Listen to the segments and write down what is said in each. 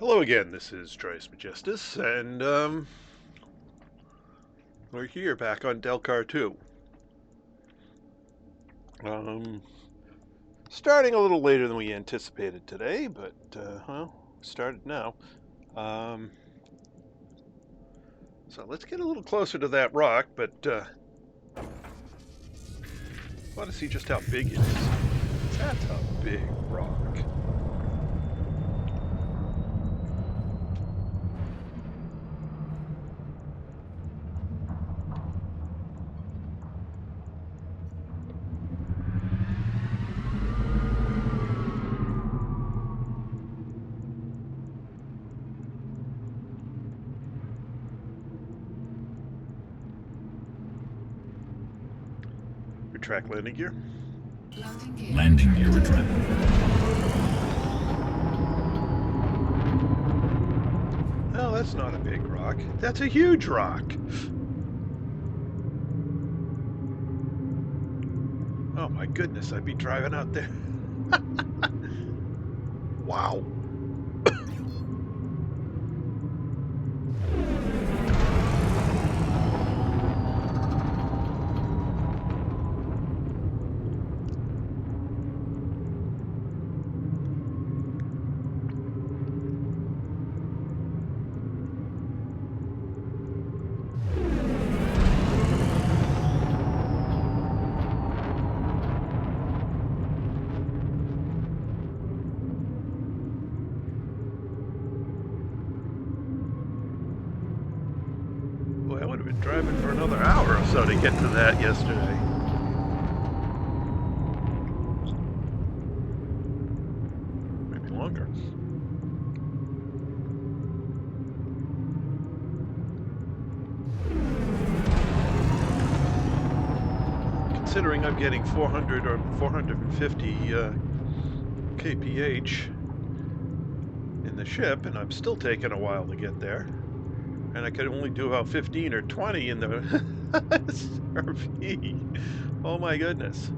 Hello again, this is Trice Majestus, and we're here back on Delkar 2. Starting a little later than we anticipated today, but, well, started now. So let's get a little closer to that rock, but I want to see just how big it is. That's a big rock. Retract landing gear. Landing gear retract. Oh, that's not a big rock. That's a huge rock. Oh my goodness, I'd be driving out there. Wow. I would have been driving for another hour or so to get to that yesterday. Maybe longer. Considering I'm getting 400 or 450 kph in the ship, and I'm still taking a while to get there. And I could only do about 15 or 20 in the RV. Oh my goodness.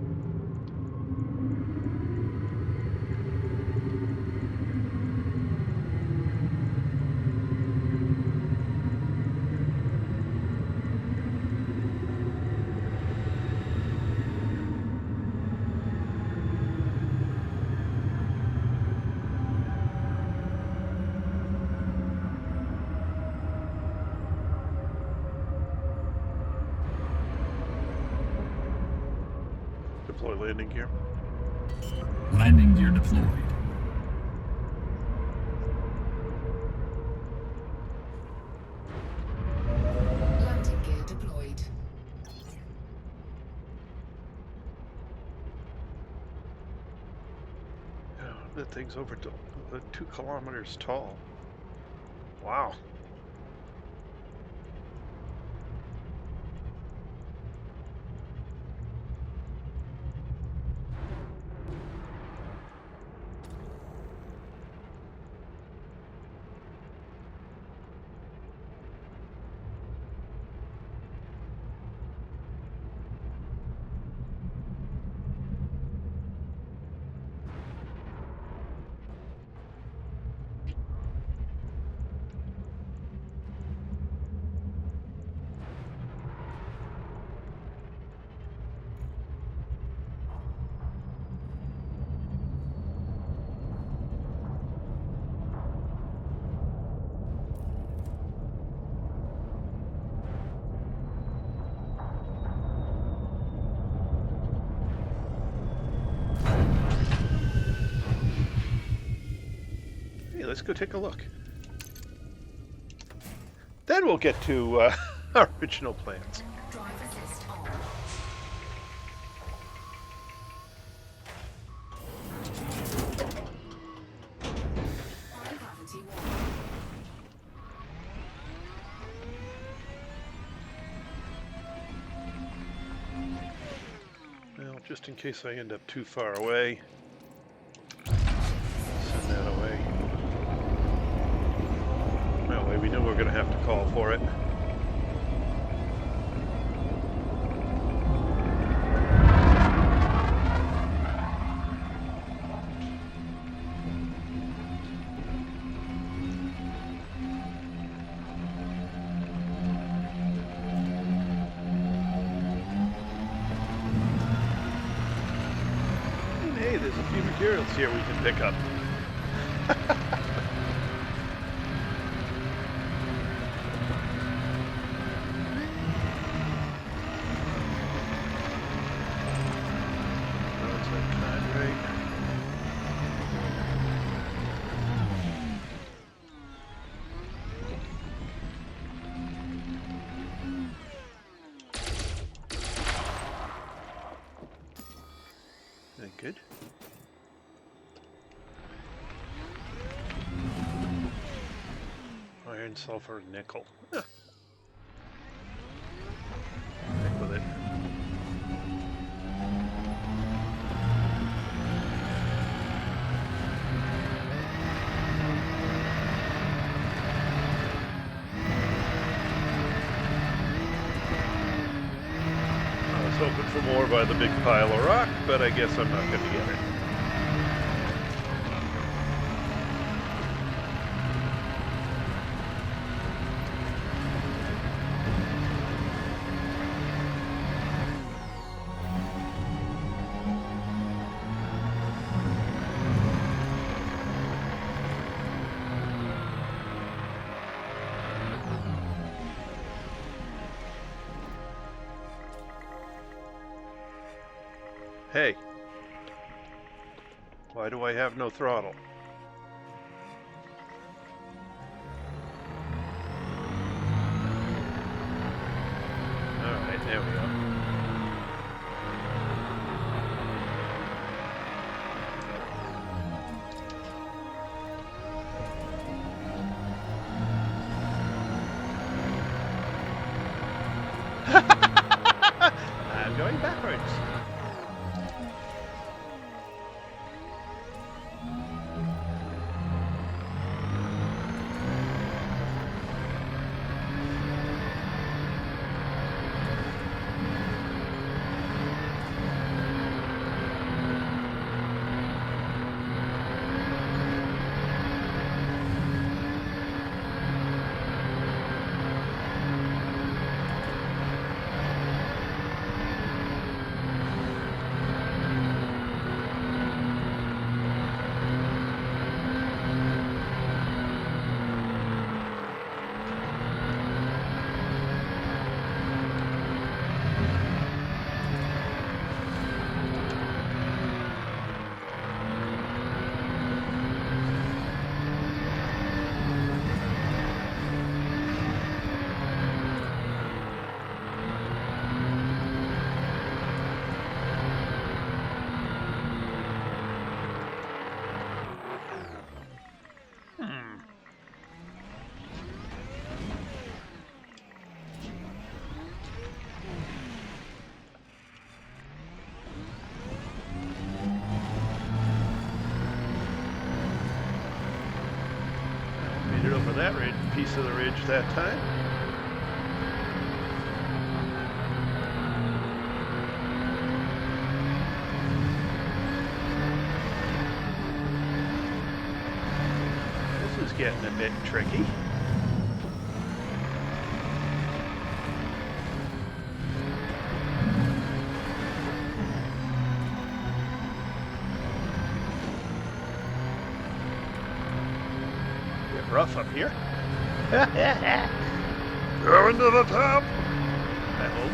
Deploy landing gear. Landing gear deployed. Landing gear deployed. Oh, that thing's over 2 kilometers tall. Wow. Let's go take a look. Then we'll get to our original plans. Drive assist on. High gravity warning. Well, just in case I end up too far away, send that away. Well, we knew we were going to have to call for it. materials here we can pick up. Roads like Cadre. Good. Iron, sulfur, nickel. Huh. Stick with it. I was hoping for more by the big pile of rock, but I guess I'm not going to get it. Hey, why do I have no throttle? Alright, there we go. I'm going backwards. Made it over that piece of the ridge that time. This is getting a bit tricky. Rough up here. Going to the top. I hope.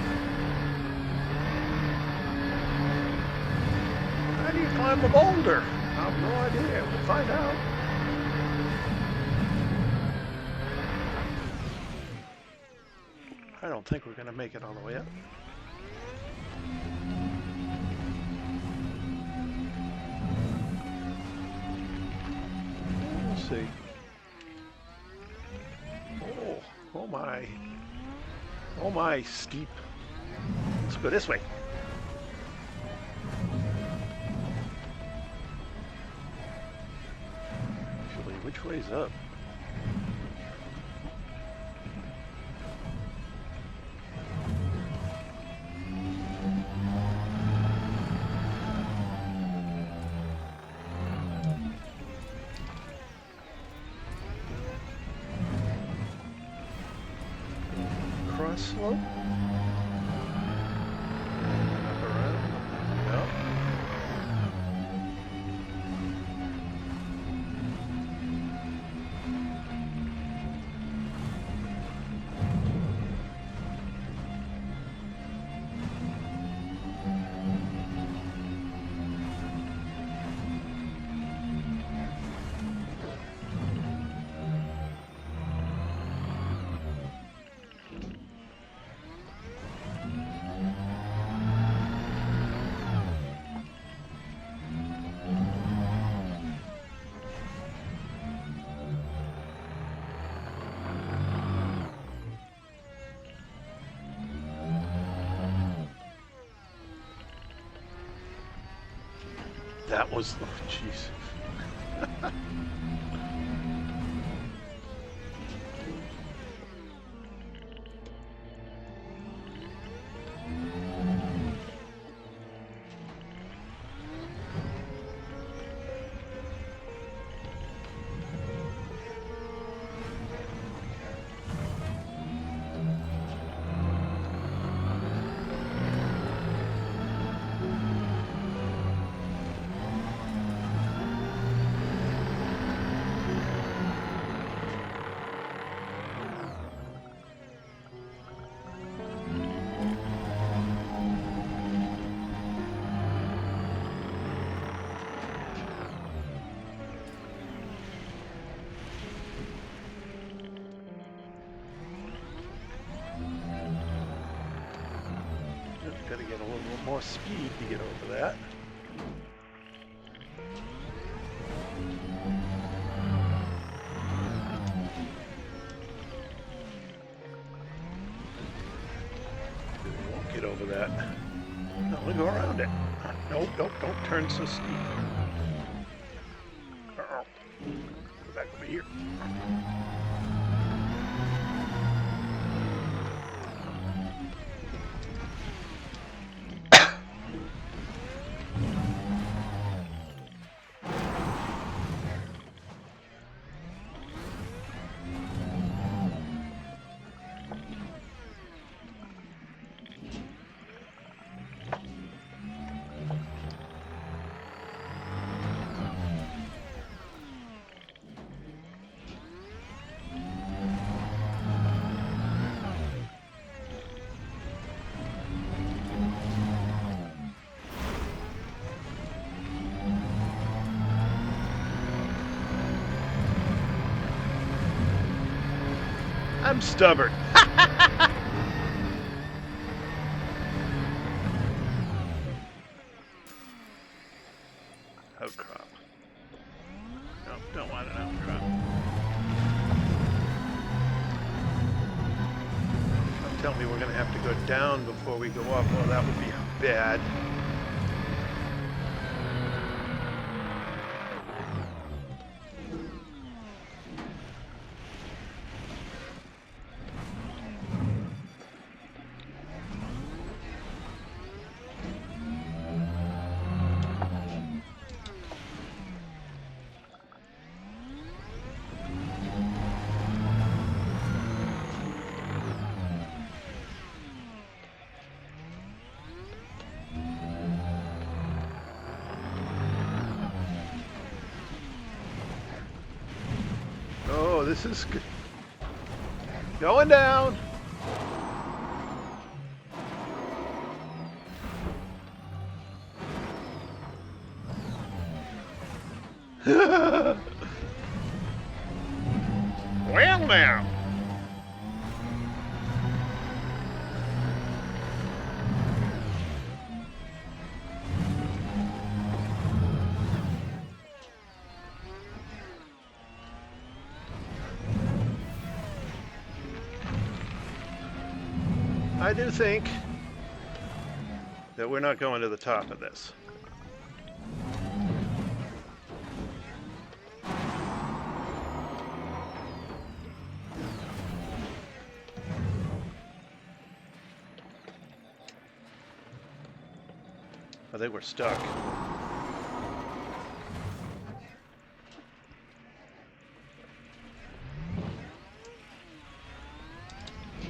How do you climb the boulder? I have no idea. We'll find out. I don't think we're going to make it all the way up. We'll see. Oh my. Oh my, steep. Let's go this way. Actually, which way's up? Slope. Up around. No. That was, oh, jeez. Gotta get a little more speed to get over that. Won't get over that. No, we'll go around it. Nope, nope, don't turn so steep. Uh-oh. Go back over here. I'm stubborn. Outcrop. No, don't want an outcrop. Don't tell me we're going to have to go down before we go up. Well, that would be bad. Oh, this is good. Going down. Well now. I do think that we're not going to the top of this. I think we're stuck.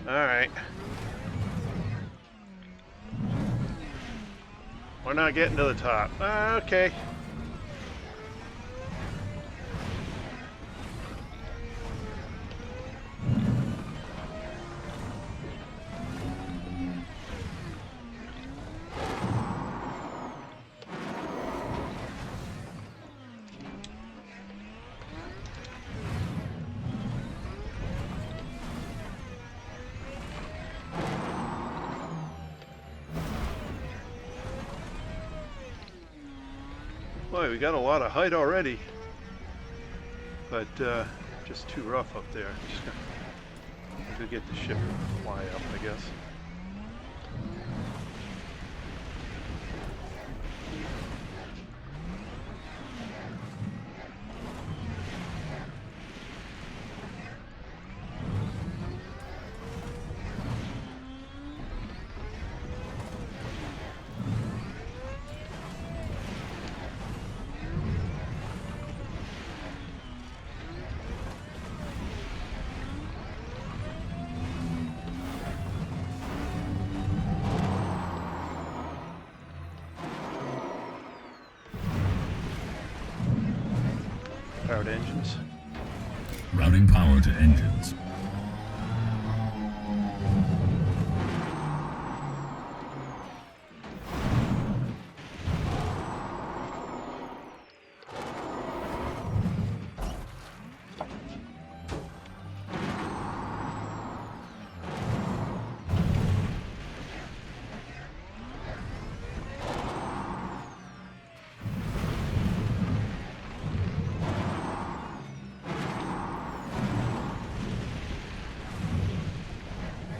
All right. We're not getting to the top. Okay. Boy, we got a lot of height already, but just too rough up there. Just gonna get the ship to fly up, I guess. Power to engines. Routing power to engines.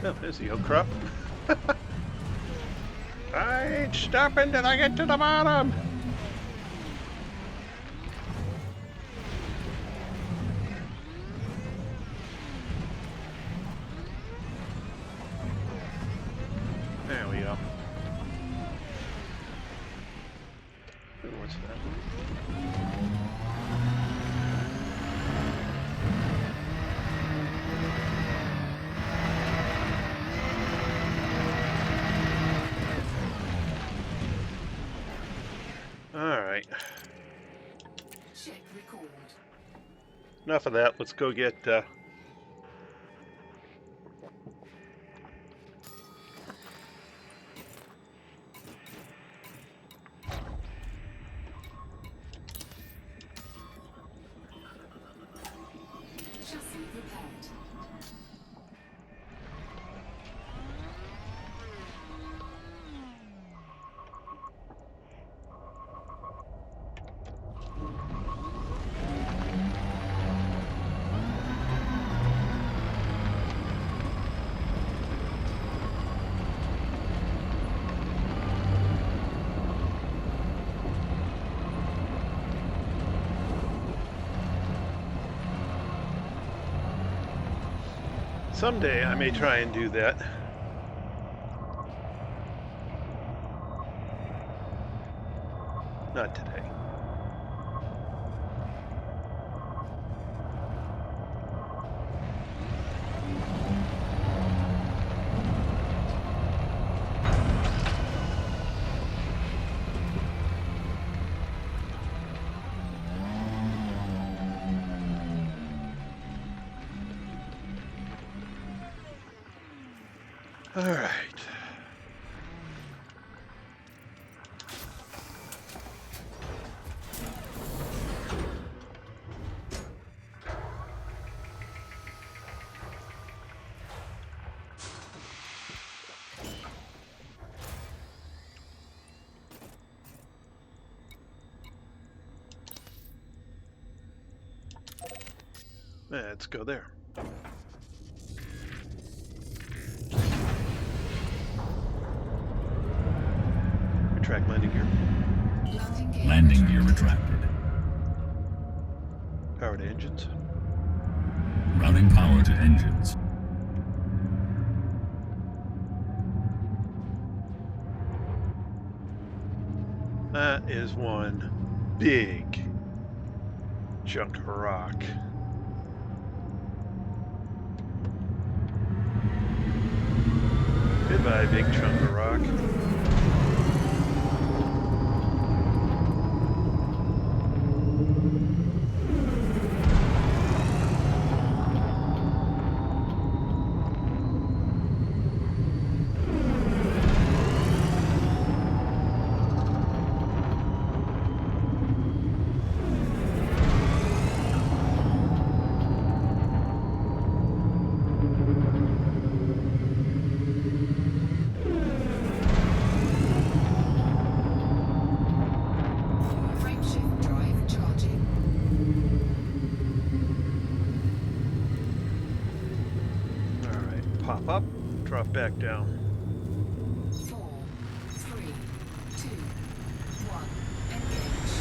Oh, there's the oak crop. I ain't stopping till I get to the bottom. There we go. Ooh, what's that? Alright. Ship recalled. Enough of that. Let's go get Chassis repaired. someday I may try and do that. Not today. All right. Let's go there. Retract landing gear. Landing gear retracted. Power to engines. Routing power to engines. That is one big chunk of rock. Goodbye, big chunk of rock. Frameshift drive charging. All right, pop up, drop back down. 4, 3, 2, 1. Engage.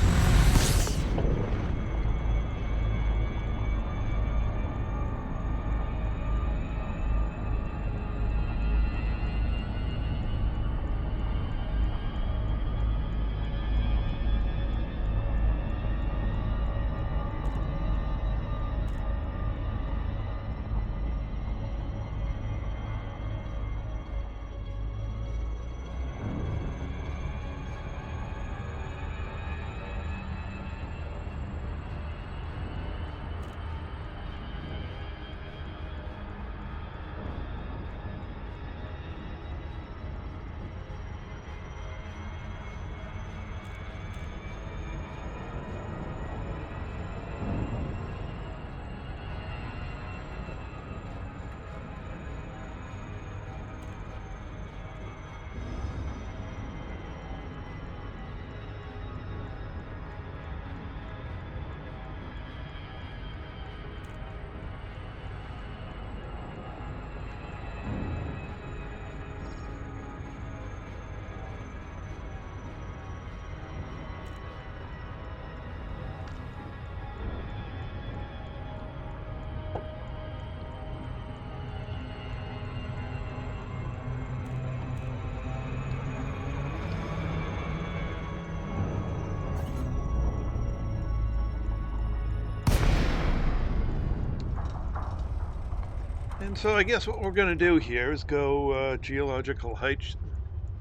And so I guess what we're going to do here is go geological height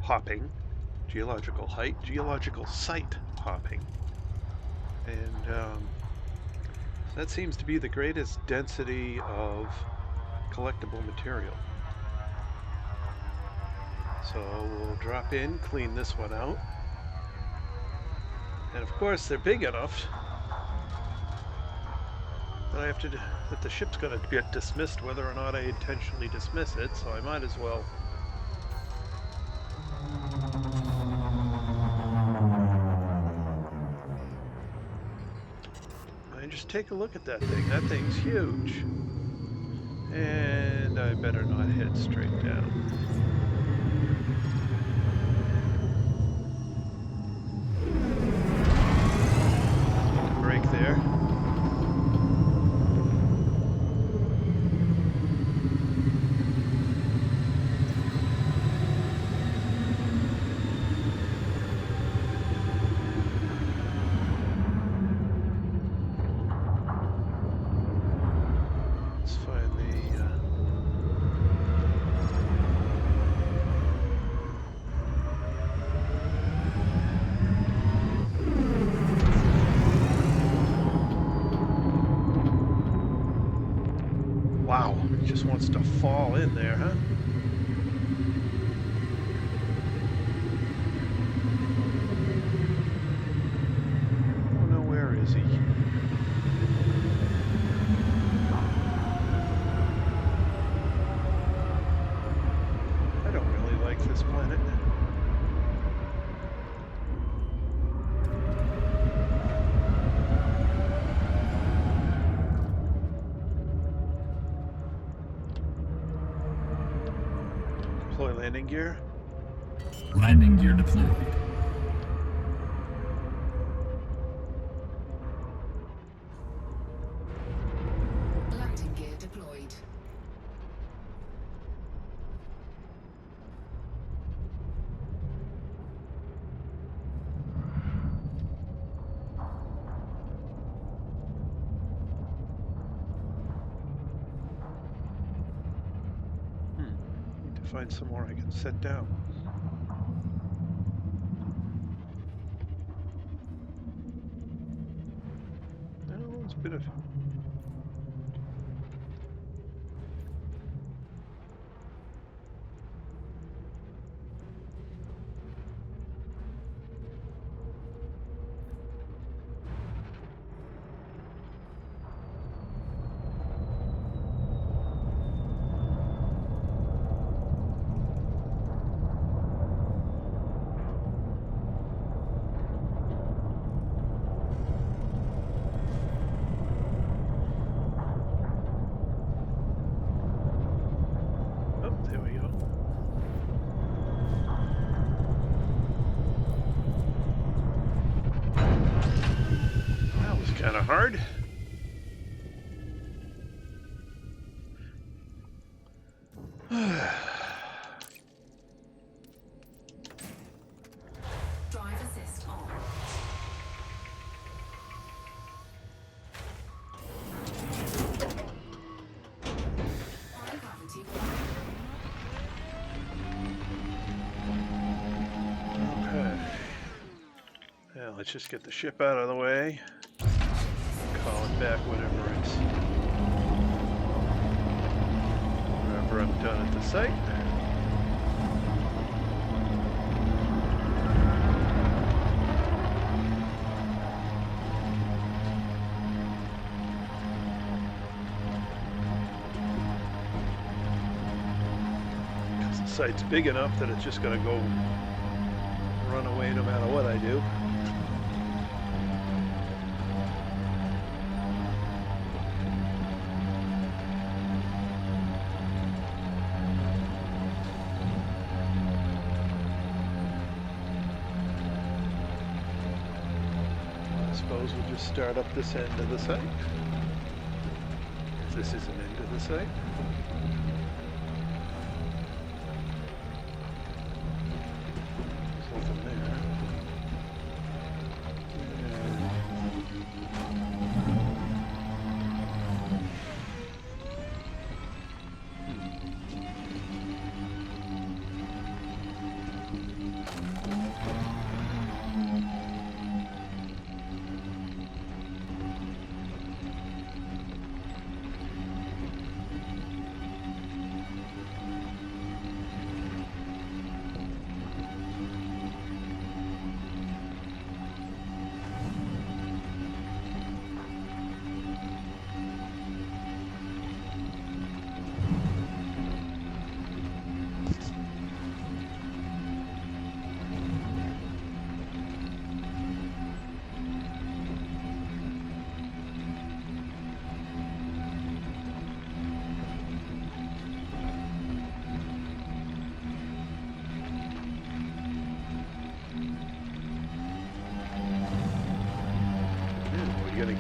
hopping, geological site hopping. And that seems to be the greatest density of collectible material. So we'll drop in, clean this one out. And of course they're big enough that I have to, that the ship's going to get dismissed whether or not I intentionally dismiss it, so I might as well just take a look at that thing. That thing's huge. And I better not head straight down. Take a break there. Wow, it just wants to fall in there, huh? Oh no, where is he? I don't really like this planet. Deploy landing gear. Landing gear deployed. Landing gear deployed. Need to find somewhere I can sit down. No, it's a bit of... Oh, there we go. That was kind of hard. Drive assist on. Gravity. Okay. Now let's just get the ship out of the way. Call it back whenever I'm done at the site. Because the site's big enough that it's just going to go run away no matter what I do. I suppose we'll just start up this end of the site. If this is an end of the site. Something there.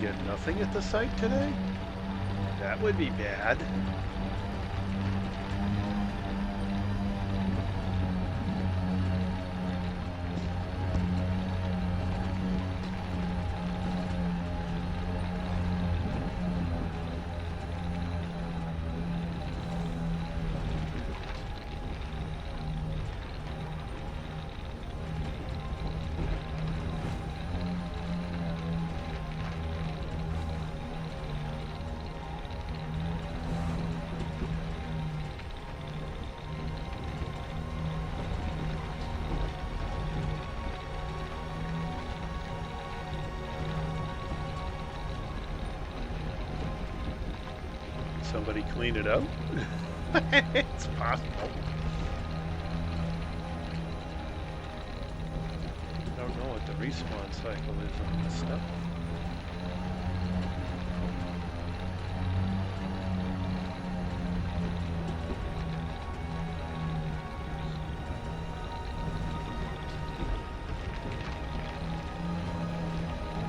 get nothing at the site today? That would be bad. Somebody clean it up? It's possible. I don't know what the respawn cycle is on this stuff.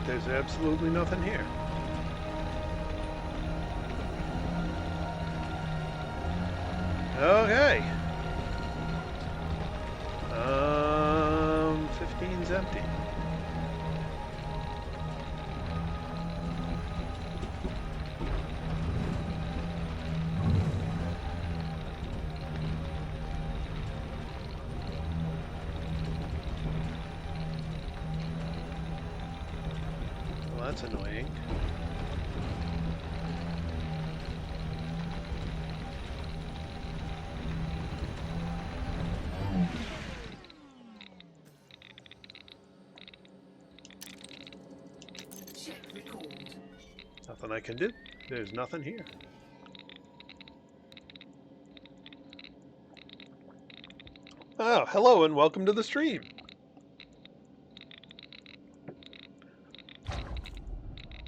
There's absolutely nothing here. Okay. 15's empty. Well, that's annoying. Nothing I can do. There's nothing here. Oh, hello and welcome to the stream.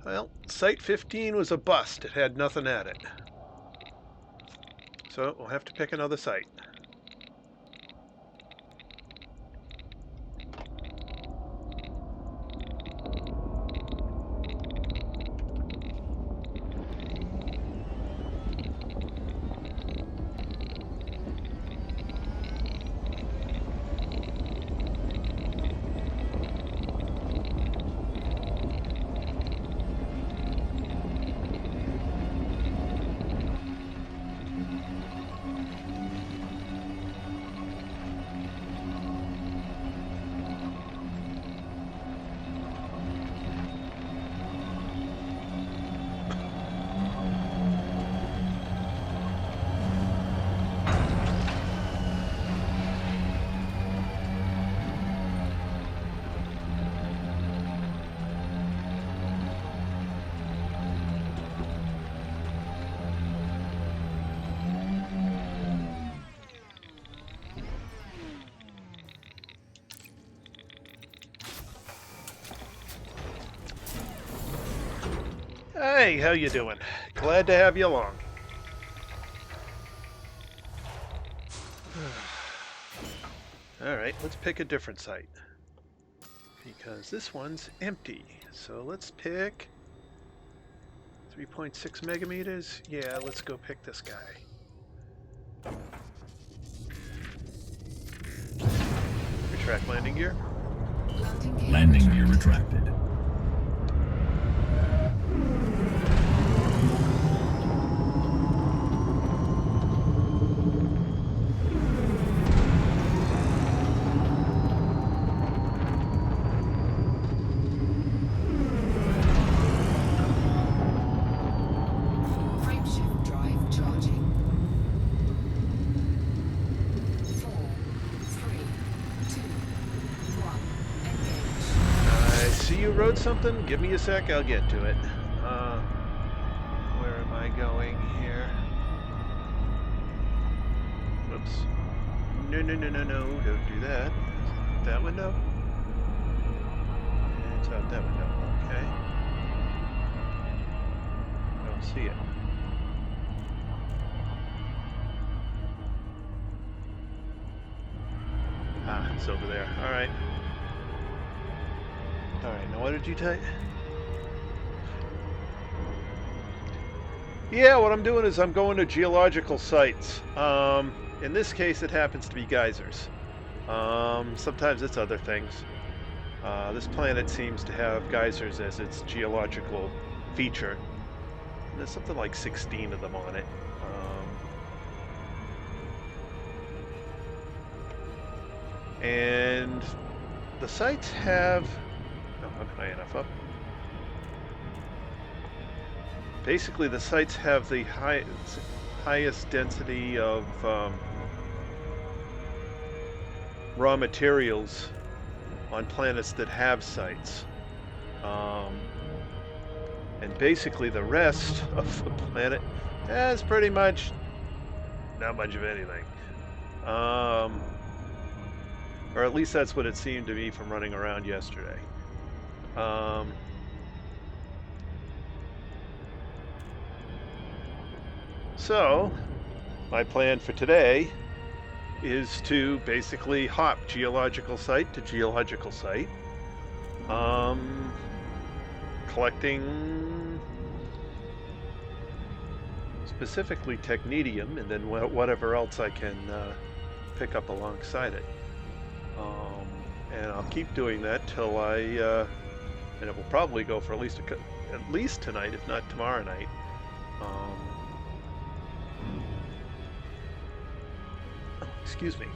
Well, Site 15 was a bust. It had nothing at it. So we'll have to pick another site. Hey, how you doing? Glad to have you along. All right, let's pick a different site because this one's empty. So let's pick 3.6 megameters. Yeah, let's go pick this guy. Retract landing gear. Landing gear retracted. Frameshift drive charging. 4, 3, 2, 1. Engage. I see you wrote something. Give me a sec, I'll get to it. Where am I going here? Whoops. No, don't do that. That window? It's out that window. Okay. I don't see it. Ah, it's over there. Alright. Alright, now what did you type? Yeah, what I'm doing is I'm going to geological sites. In this case, it happens to be geysers. Sometimes it's other things. This planet seems to have geysers as its geological feature. And there's something like 16 of them on it. And the sites have... Oh, I'm high enough up. Basically, the sites have the highest density of raw materials on planets that have sites. And basically the rest of the planet has pretty much not much of anything. Or at least that's what it seemed to me from running around yesterday. So, my plan for today is to basically hop geological site to geological site, collecting specifically Technetium, and then whatever else I can pick up alongside it. And I'll keep doing that till and it will probably go for at least tonight, if not tomorrow night. Excuse me.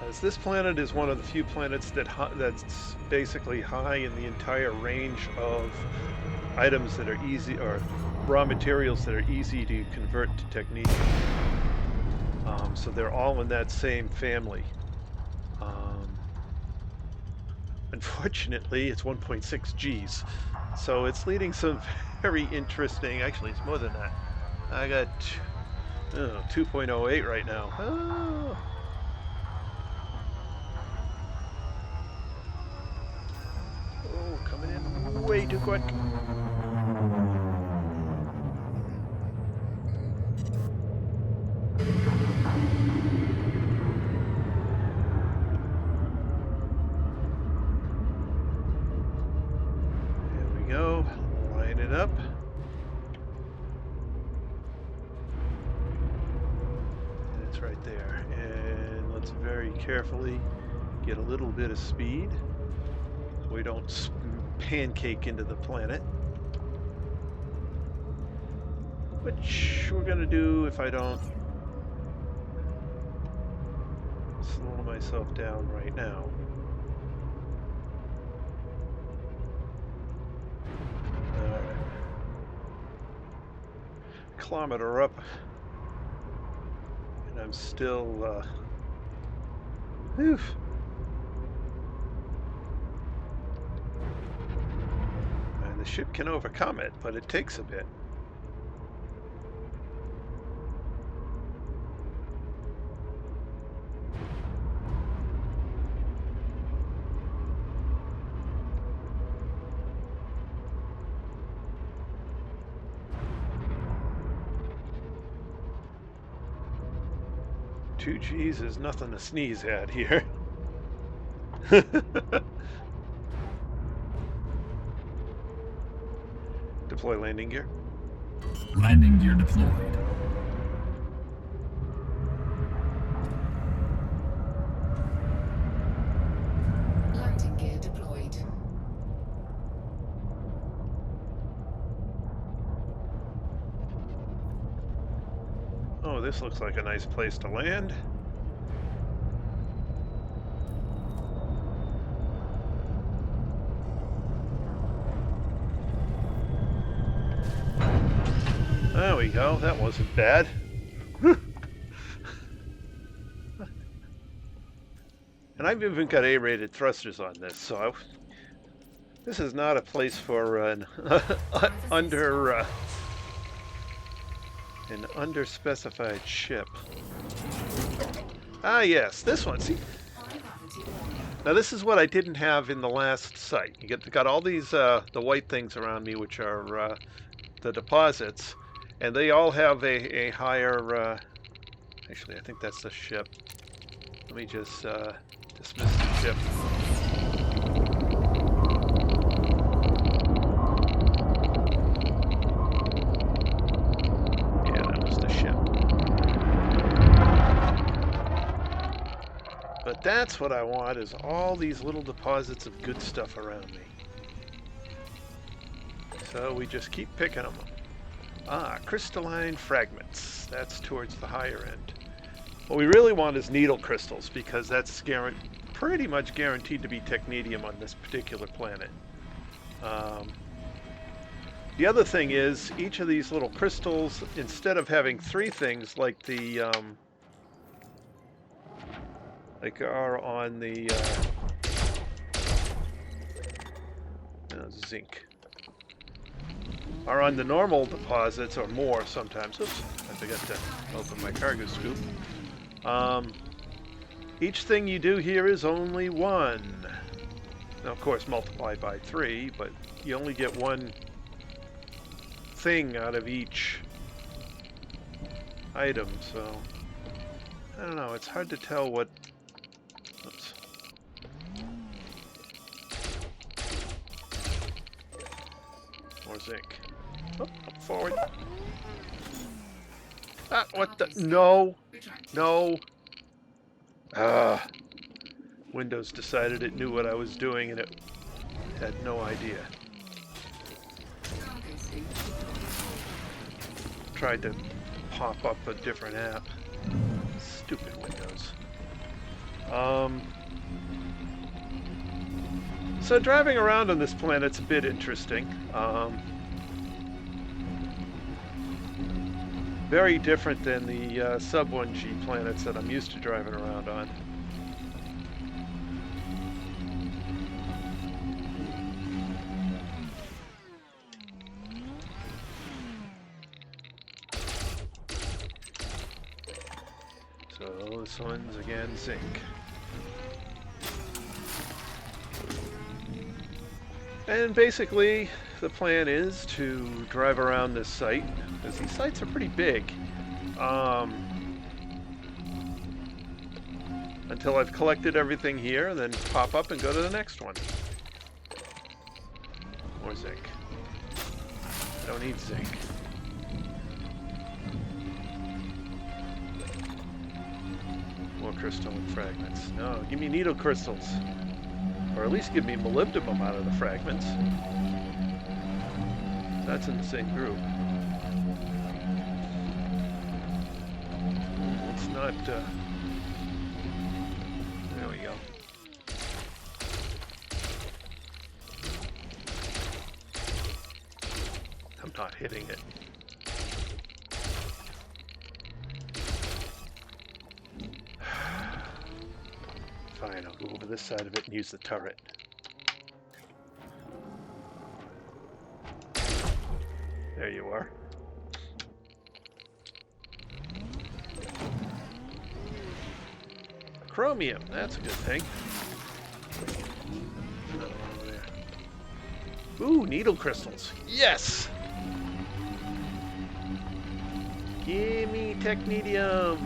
As this planet is one of the few planets that's basically high in the entire range of items that are easy, or raw materials that are easy to convert to technetium. So they're all in that same family. Unfortunately, it's 1.6 Gs, so it's leading some very interesting. Actually, it's more than that. I got 2.08 right now. Oh. Oh, coming in way too quick. There we go. Line it up. And it's right there. And let's very carefully get a little bit of speed so we don't pancake into the planet. Which we're going to do if I don't slow myself down right now. Alright. Kilometer up. And I'm still... oof. And the ship can overcome it, but it takes a bit. Two G's is nothing to sneeze at here. Deploy landing gear. Landing gear deployed. Landing gear deployed. Oh, this looks like a nice place to land. There we go. That wasn't bad. And I've even got A-rated thrusters on this, so this is not a place for an underspecified ship. Ah, yes, this one. See, now this is what I didn't have in the last site. You got all these the white things around me, which are the deposits, and they all have a higher. Actually, I think that's the ship. Let me just dismiss the ship. That's what I want, is all these little deposits of good stuff around me. So we just keep picking them up. Ah, crystalline fragments. That's towards the higher end. What we really want is needle crystals, because that's pretty much guaranteed to be technetium on this particular planet. The other thing is, each of these little crystals, instead of having 3 things like the like are on the zinc, are on the normal deposits, or more sometimes. Oops, I forgot to open my cargo scoop. Each thing you do here is only 1. Now, of course, multiply by 3, but you only get 1 thing out of each item, so I don't know, it's hard to tell what. Oops. More zinc. Oh, up forward. Ah, what the? No! No! Ah. Windows decided it knew what I was doing and it had no idea. Tried to pop up a different app. Stupid Windows. So driving around on this planet's a bit interesting. Very different than the sub-1G planets that I'm used to driving around on. So this one's again zinc. And basically the plan is to drive around this site, because these sites are pretty big, until I've collected everything here, and then pop up and go to the next one. More zinc. I don't need zinc. More crystalline fragments. No, give me needle crystals. Or at least give me molybdenum out of the fragments. That's in the same group. It's not, there we go. I'm not hitting it. Fine, I'll go over this side of it and use the turret. There you are. Chromium, that's a good thing. Another one over there. Ooh, needle crystals. Yes! Give me technetium!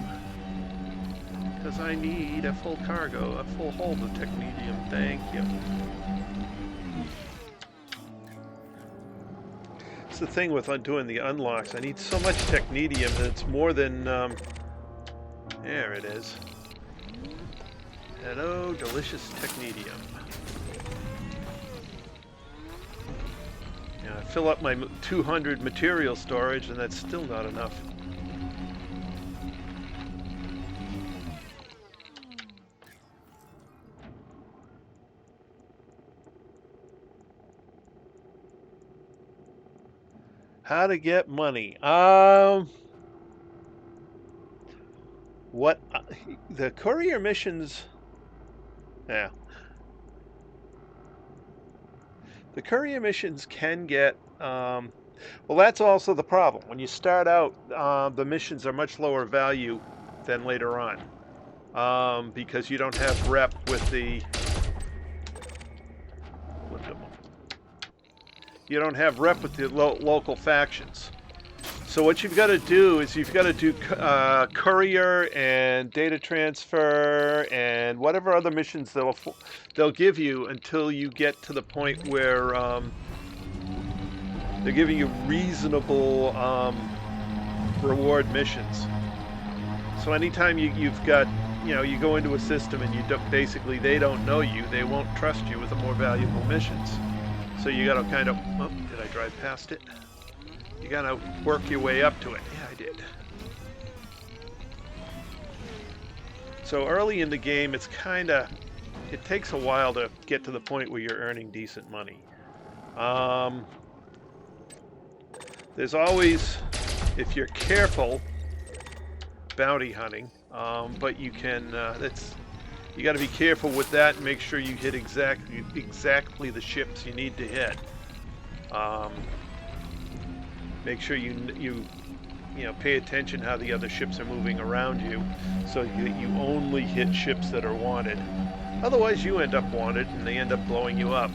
Because I need a full cargo, a full hold of technetium. Thank you. It's the thing with doing the unlocks. I need so much technetium that it's more than... there it is. Hello, delicious technetium. Yeah, I fill up my 200 material storage, and that's still not enough. How to get money? What the courier missions? Yeah, the courier missions can get. Well, that's also the problem. When you start out, the missions are much lower value than later on, because you don't have rep with the. You don't have rep with the local factions. So what you've got to do is you've got to do courier and data transfer and whatever other missions they'll give you until you get to the point where they're giving you reasonable reward missions. So anytime you've got you know, you go into a system and you don't, basically they don't know you, they won't trust you with the more valuable missions. So you got to kind of, oh, did I drive past it? You got to work your way up to it. Yeah, I did. So early in the game, it's kind of, it takes a while to get to the point where you're earning decent money. There's always, if you're careful, bounty hunting, but you can, you got to be careful with that and make sure you hit exactly the ships you need to hit. Make sure you pay attention how the other ships are moving around you, so that you only hit ships that are wanted. Otherwise, you end up wanted, and they end up blowing you up.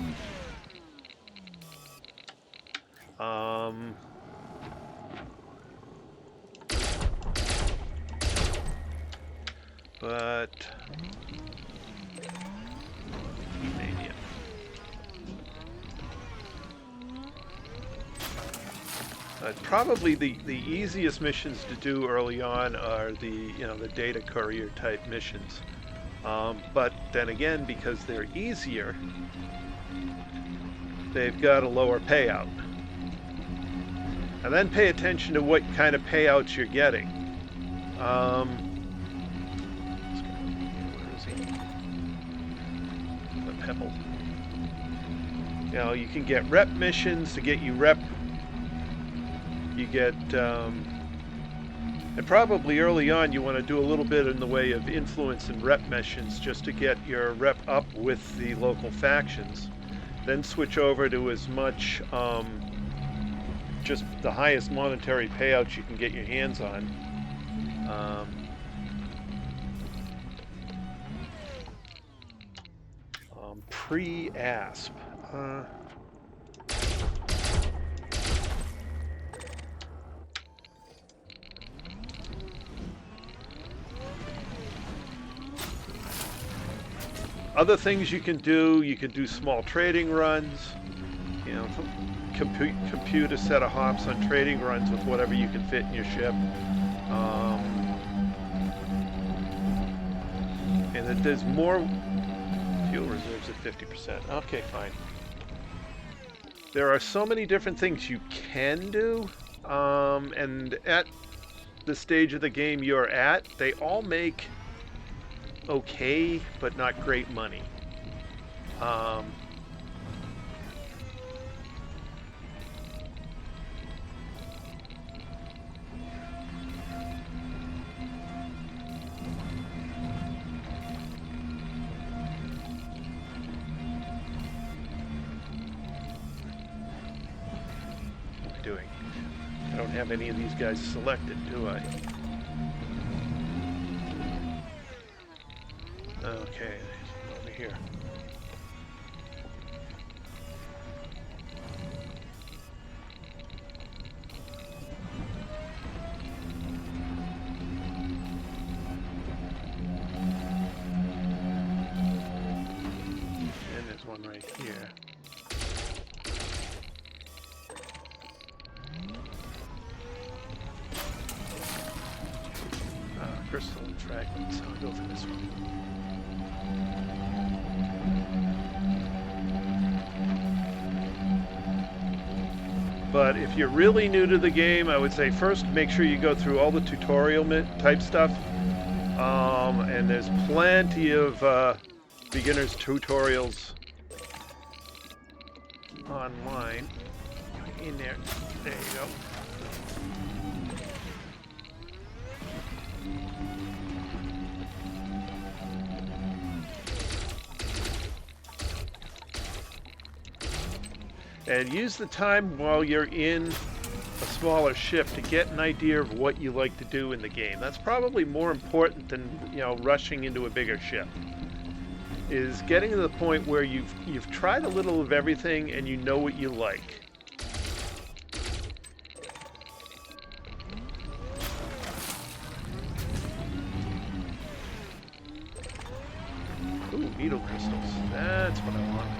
But probably the easiest missions to do early on are the data courier type missions. But then again, because they're easier, they've got a lower payout. And then pay attention to what kind of payouts you're getting. Where is he? The pebble. You know, you can get rep missions to get you rep. You get, and probably early on you want to do a little bit in the way of influence and rep missions just to get your rep up with the local factions. Then switch over to as much, just the highest monetary payouts you can get your hands on. Pre-ASP. Other things you can do small trading runs, you know, compute a set of hops on trading runs with whatever you can fit in your ship. And then there's more fuel reserves at 50%. Okay, fine. There are so many different things you can do, and at the stage of the game you're at, they all make okay, but not great money. What am I doing? I don't have any of these guys selected, do I? Okay, over here. And there's one right here. Crystalline fragments. I'll go for this one. But if you're really new to the game, I would say first make sure you go through all the tutorial type stuff. And there's plenty of beginner's tutorials online. In there. There you go. And use the time while you're in a smaller ship to get an idea of what you like to do in the game. That's probably more important than, you know, rushing into a bigger ship. Is getting to the point where you've tried a little of everything and you know what you like. Ooh, beetle crystals. That's what I want.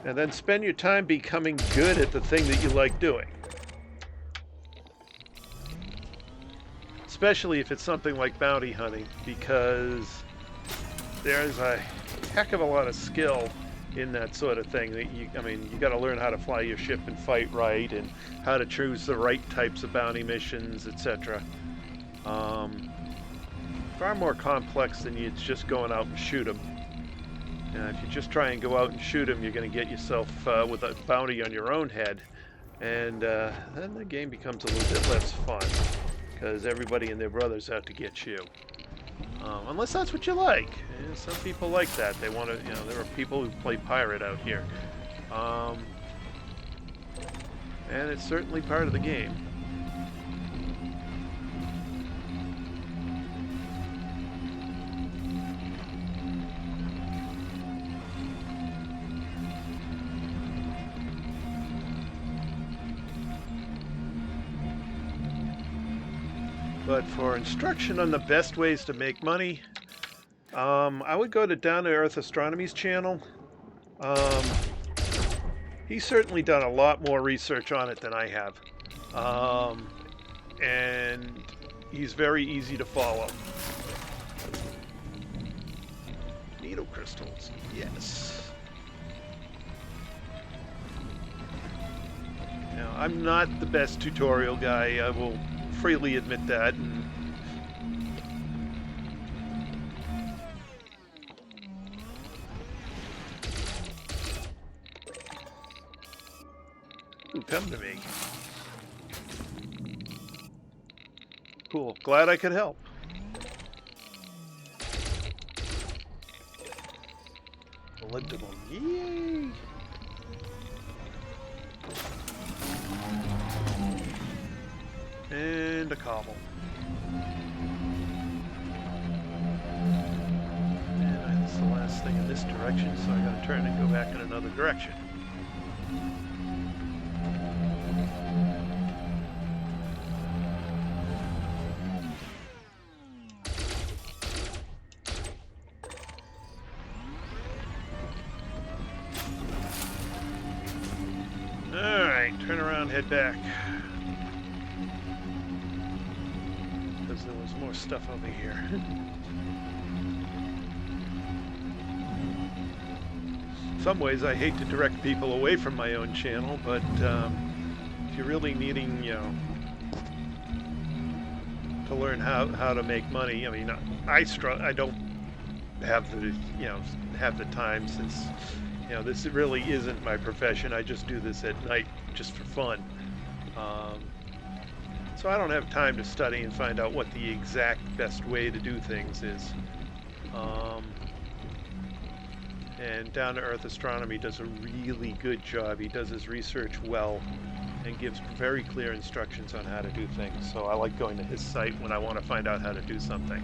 And then spend your time becoming good at the thing that you like doing. Especially if it's something like bounty hunting, because there's a heck of a lot of skill in that sort of thing. That you got to learn how to fly your ship and fight right, and how to choose the right types of bounty missions, etc. Far more complex than you just going out and shoot them. If you just try and go out and shoot them, you're going to get yourself with a bounty on your own head, and then the game becomes a little bit less fun, because everybody and their brother's out to get you. Unless that's what you like. Some people like that. They want to, there are people who play pirate out here. And it's certainly part of the game. But for instruction on the best ways to make money, I would go to Down to Earth Astronomy's channel. He's certainly done a lot more research on it than I have. And he's very easy to follow. Needle crystals, yes. Now, I'm not the best tutorial guy, I will freely admit that. Ooh, come to me. Cool. Glad I could help. Elliptical. Yay! And a cobble. And that's the last thing in this direction, so I gotta turn and go back in another direction. Alright, turn around, head back. Because there was more stuff over here. In some ways, I hate to direct people away from my own channel, but if you're really needing, to learn how to make money, I mean, I don't have the, have the time, since, this really isn't my profession. I just do this at night just for fun. So I don't have time to study and find out what the exact best way to do things is. And Down to Earth Astronomy does a really good job. He does his research well and gives very clear instructions on how to do things. So I like going to his site when I want to find out how to do something.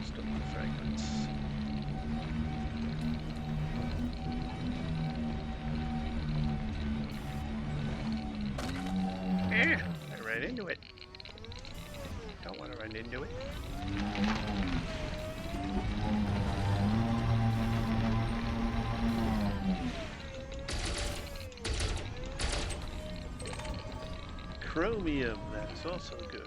Still more fragments. I ran into it. Don't want to run into it. Chromium, that is also good.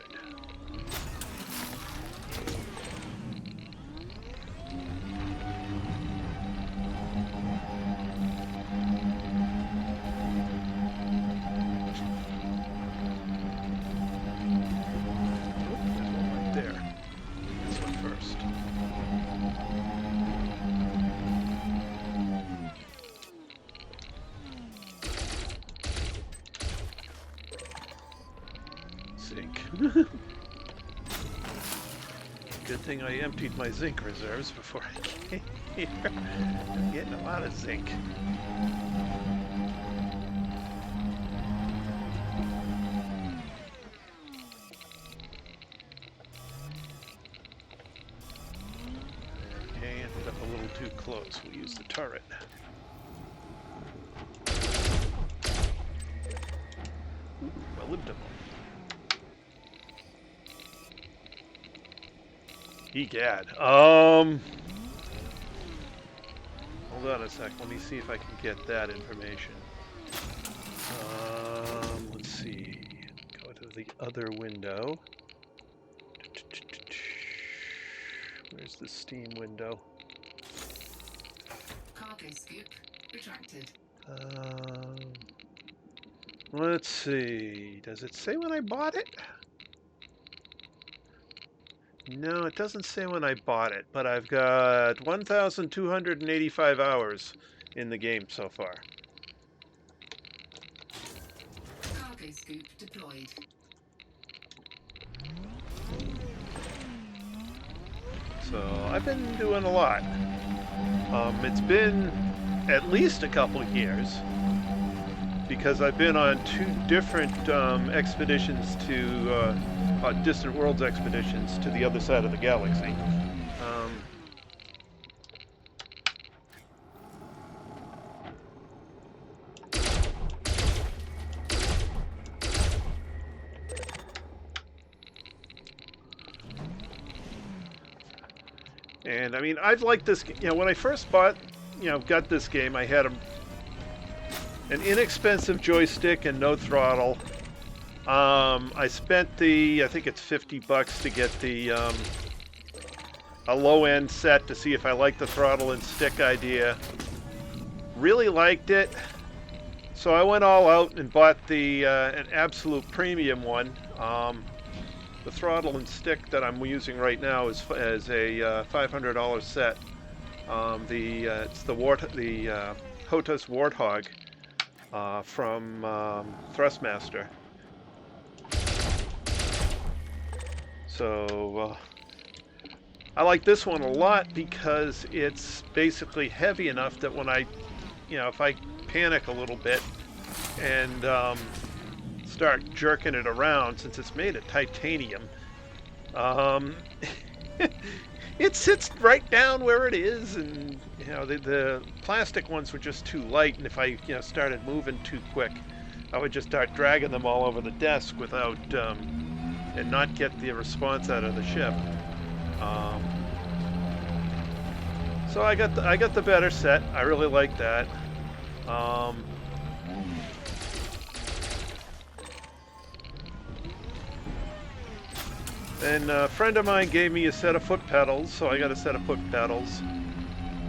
Good thing I emptied my zinc reserves before I came here. I'm getting a lot of zinc. Okay, ended up a little too close. We'll use the turret. Ooh, molybdenum. Egad. Hold on a sec. Let me see if I can get that information. Let's see. Go to the other window. Where's the Steam window? Cargo scoop retracted. Let's see. Does it say when I bought it? No, it doesn't say when I bought it, but I've got 1,285 hours in the game so far. Cargo scoop deployed. So I've been doing a lot. It's been at least a couple of years because I've been on 2 different expeditions to distant worlds expeditions to the other side of the galaxy. And I mean, I've liked this. You know, when I first got this game, I had an inexpensive joystick and no throttle. I spent I think it's $50 to get the a low-end set to see if I liked the throttle and stick idea. Really liked it, so I went all out and bought an absolute premium one. The throttle and stick that I'm using right now is a $500 set. It's the Hotus Warthog from Thrustmaster. So I like this one a lot because it's basically heavy enough that when if I panic a little bit and start jerking it around, since it's made of titanium, it sits right down where it is, and the plastic ones were just too light, and if I started moving too quick, I would just start dragging them all over the desk without and not get the response out of the ship. So I got the better set. I really like that. And a friend of mine gave me a set of foot pedals, so I got a set of foot pedals.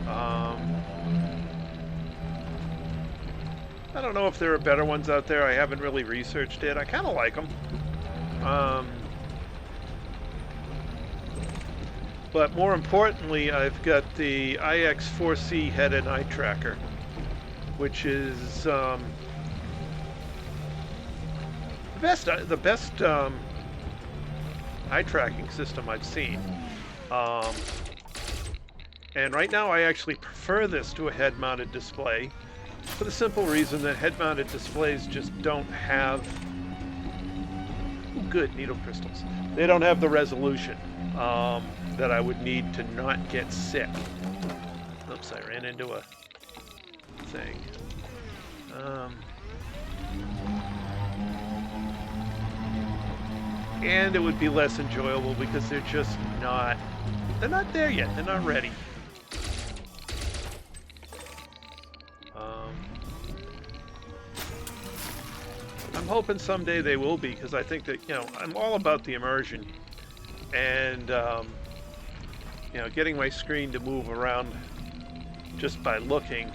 I don't know if there are better ones out there. I haven't really researched it. I kind of like them. But more importantly, I've got the IX4C head and eye tracker, which is the best eye tracking system I've seen. And right now I actually prefer this to a head-mounted display for the simple reason that head-mounted displays just don't have good needle crystals. They don't have the resolution that I would need to not get sick. Oops, I ran into a thing. And it would be less enjoyable because they're just not there yet. They're not ready. I'm hoping someday they will be, because I think that, I'm all about the immersion, and getting my screen to move around just by looking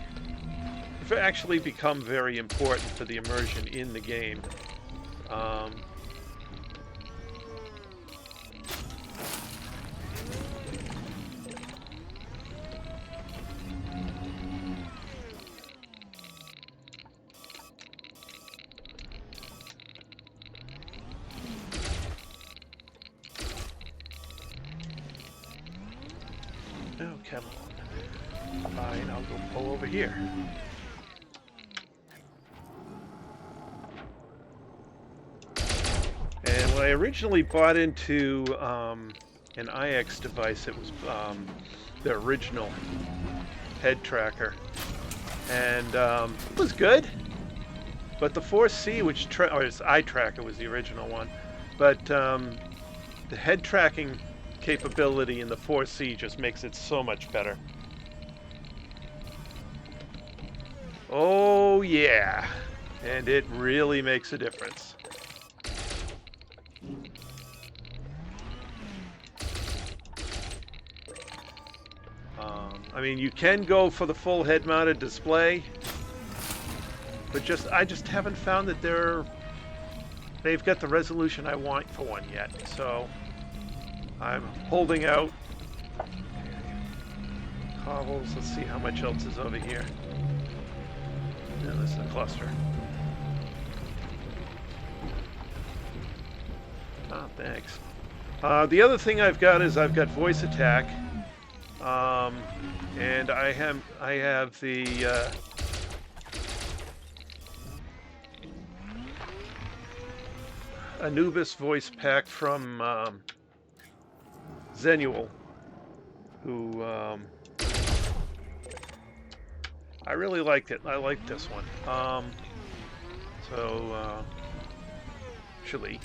actually become very important for the immersion in the game. Oh, come on. Fine, I'll go pull over here. And when I originally bought into an IX device, it was the original head tracker. And it was good. But the 4C, or its eye tracker was the original one. But the head tracking capability in the 4C just makes it so much better. Oh yeah, and it really makes a difference. I mean, you can go for the full head-mounted display, but I just haven't found that they've got the resolution I want for one yet. So I'm holding out. Cobbles. Let's see how much else is over here. No, this is a cluster. Oh, thanks. The other thing I've got is I've got voice attack, and I have the Anubis voice pack from Zenual, who I really liked it. I liked this one. Actually,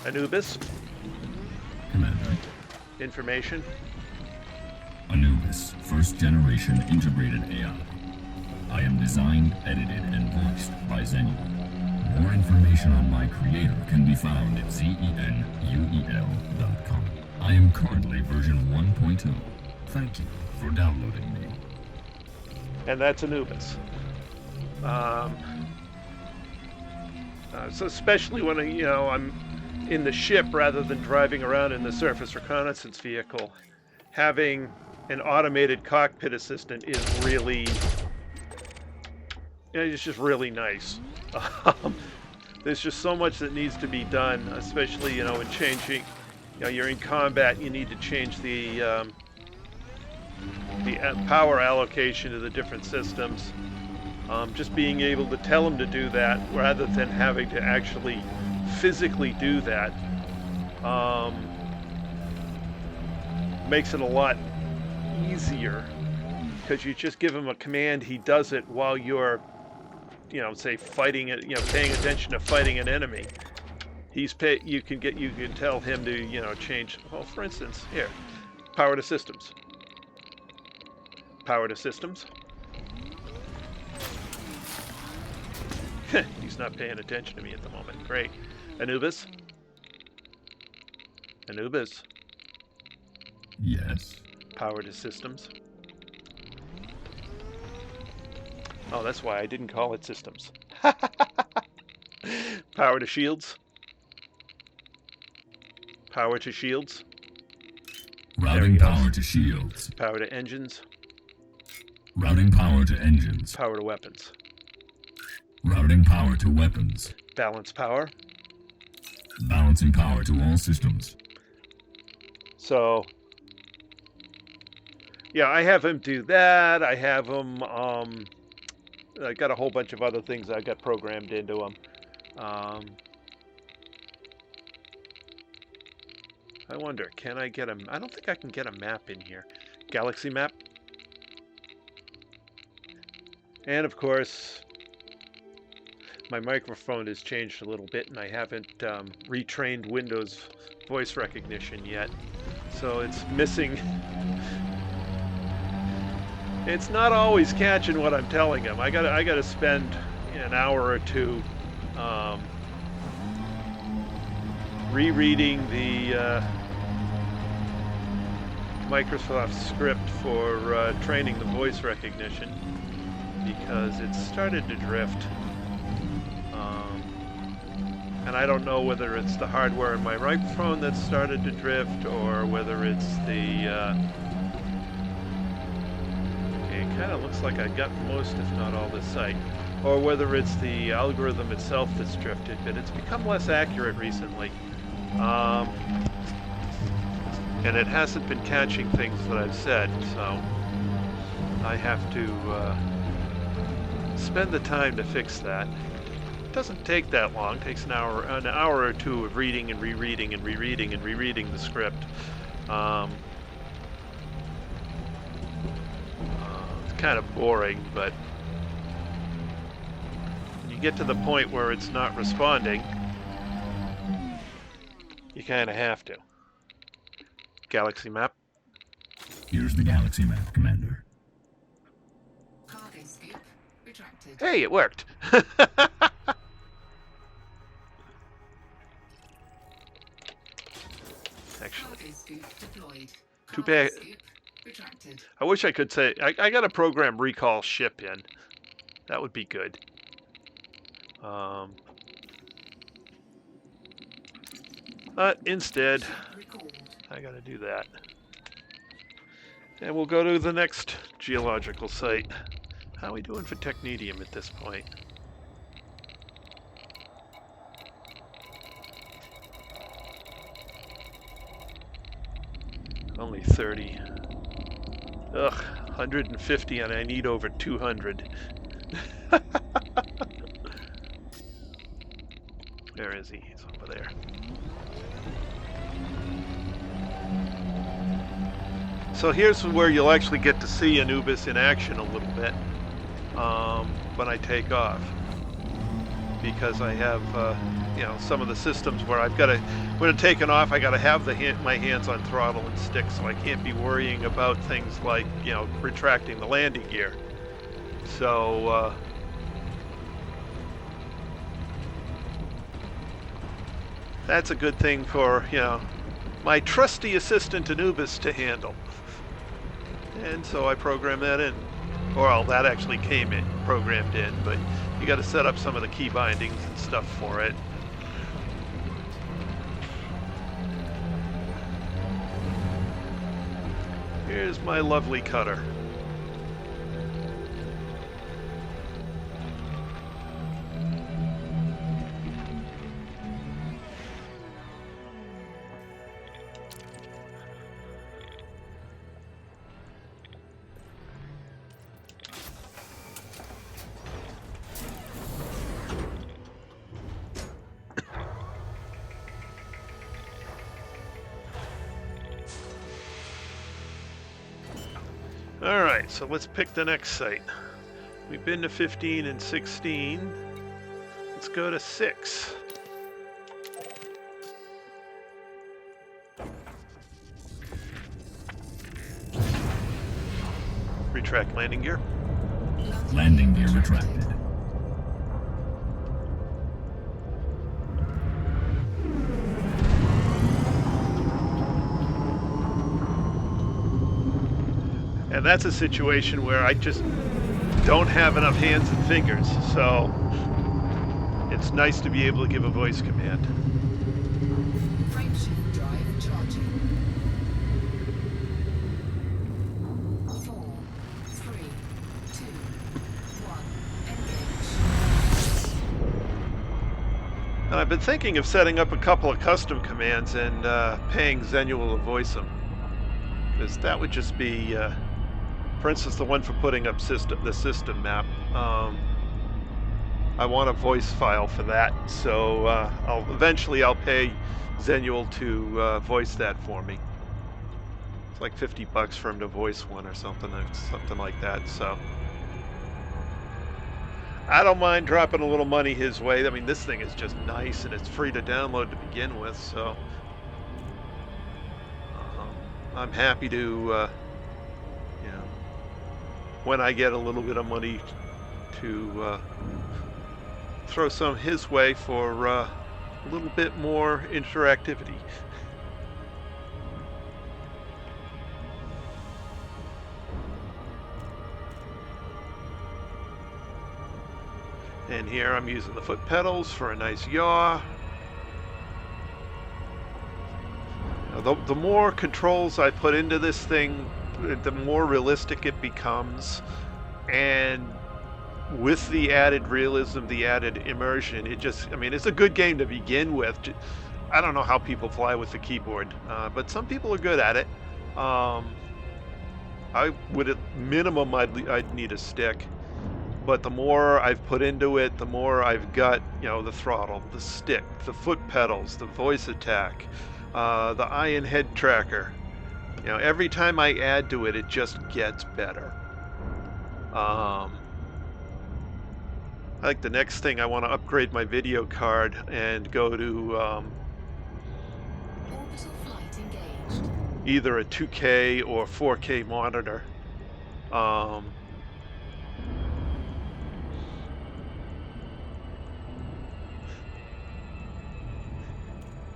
Anubis. Commander. Information. Anubis, first generation integrated AI. I am designed, edited, and voiced by Zenual. More information on my creator can be found at zenuel.com. I am currently version 1.0. Thank you for downloading me. And that's Anubis. So especially when I'm in the ship rather than driving around in the surface reconnaissance vehicle, having an automated cockpit assistant is really, it's just really nice. There's just so much that needs to be done, especially in changing. You're in combat, you need to change the power allocation to the different systems. Just being able to tell them to do that rather than having to actually physically do that makes it a lot easier, because you just give him a command, he does it while you're, say fighting it, paying attention to fighting an enemy. You can tell him to, change. Well, for instance, here, power to systems. Power to systems. He's not paying attention to me at the moment. Great. Anubis? Anubis? Yes. Power to systems. Oh, that's why I didn't call it systems. Power to shields. Power to shields. Routing power to shields. Power to engines. Routing power to engines. Power to weapons. Routing power to weapons. Balance power. Balancing power to all systems. So, yeah, I have him do that. I have him, I got a whole bunch of other things I got programmed into him. I wonder, can I get I don't think I can get a map in here. Galaxy map. And of course, my microphone has changed a little bit, and I haven't retrained Windows voice recognition yet. So it's missing. It's not always catching what I'm telling him. I gotta spend an hour or two rereading the Microsoft script for training the voice recognition, because it started to drift. And I don't know whether it's the hardware in my microphone that started to drift, or whether it's the... okay, it kind of looks like I got most, if not all, this site. Or whether it's the algorithm itself that's drifted, but it's become less accurate recently. And it hasn't been catching things that I've said, so I have to spend the time to fix that. It doesn't take that long. It takes an hour or two of reading and rereading and rereading and rereading the script. It's kind of boring, but when you get to the point where it's not responding, you kind of have to. galaxy map. Here's the galaxy map, Commander. Cargo scoop retracted. Hey, it worked. Actually, Cargo scoop deployed. too Cargo bad. scoop retracted. I wish I could say I got to program recall ship in. That would be good. But instead, Ship recalled. I got to do that. And we'll go to the next geological site. How are we doing for technetium at this point? Only 30. Ugh, 150 and I need over 200. Where is he? He's over there. So here's where you'll actually get to see Anubis in action a little bit when I take off, because I have some of the systems where I've got to, when I'm taking off, I got to have my hands on throttle and stick, so I can't be worrying about things like retracting the landing gear. So that's a good thing for my trusty assistant Anubis to handle. And so I program that in. Well, that actually came in, programmed in, but you got to set up some of the key bindings and stuff for it. Here's my lovely cutter. Alright, so let's pick the next site. We've been to 15 and 16. Let's go to 6. Retract landing gear. Landing gear retracted. And that's a situation where I just don't have enough hands and fingers, so it's nice to be able to give a voice command. Frameshift drive charging. 4, 3, 2, 1. Engage. And I've been thinking of setting up a couple of custom commands and paying Zenuel to voice them, because that would just be, for instance, the one for putting up the system map. I want a voice file for that, so I'll pay Zenuel to voice that for me. It's like $50 for him to voice one or something like that. So I don't mind dropping a little money his way. I mean, this thing is just nice and it's free to download to begin with, so I'm happy to, when I get a little bit of money, to throw some his way for a little bit more interactivity. And here I'm using the foot pedals for a nice yaw. The more controls I put into this thing, the more realistic it becomes. And with the added realism, the added immersion, it's a good game to begin with. I don't know how people fly with the keyboard, but some people are good at it. I would, at minimum, I'd need a stick. But the more I've put into it, the more I've got, the throttle, the stick, the foot pedals, the voice attack, the ion head tracker. Every time I add to it, it just gets better. I think the next thing, I want to upgrade my video card and go to Orbital flight engaged. either a 2K or 4K monitor.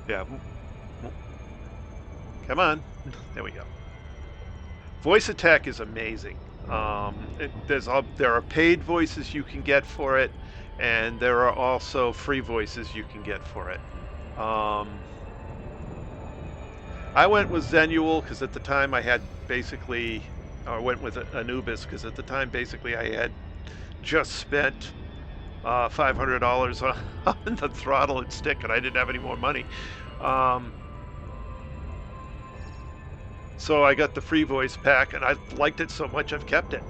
Yeah. Come on. There we go. Voice Attack is amazing. There are paid voices you can get for it, and there are also free voices you can get for it. I went with Zenuel because at the time I had basically, or went with Anubis because at the time basically I had just spent $500 on the throttle and stick, and I didn't have any more money. So I got the free voice pack, and I liked it so much I've kept it.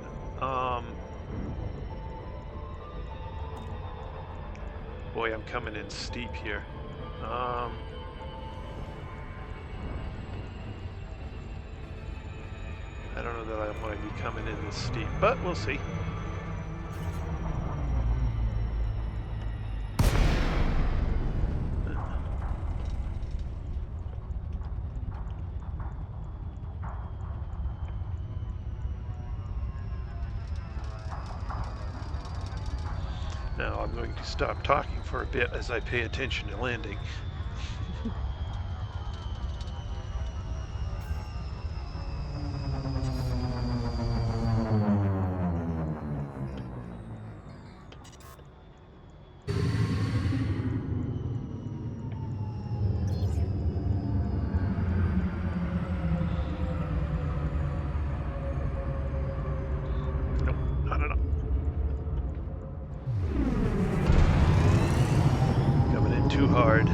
Boy, I'm coming in steep here. I don't know that I want to be coming in this steep, but we'll see. Now I'm going to stop talking for a bit as I pay attention to landing. Nope, not enough. Coming in too hard.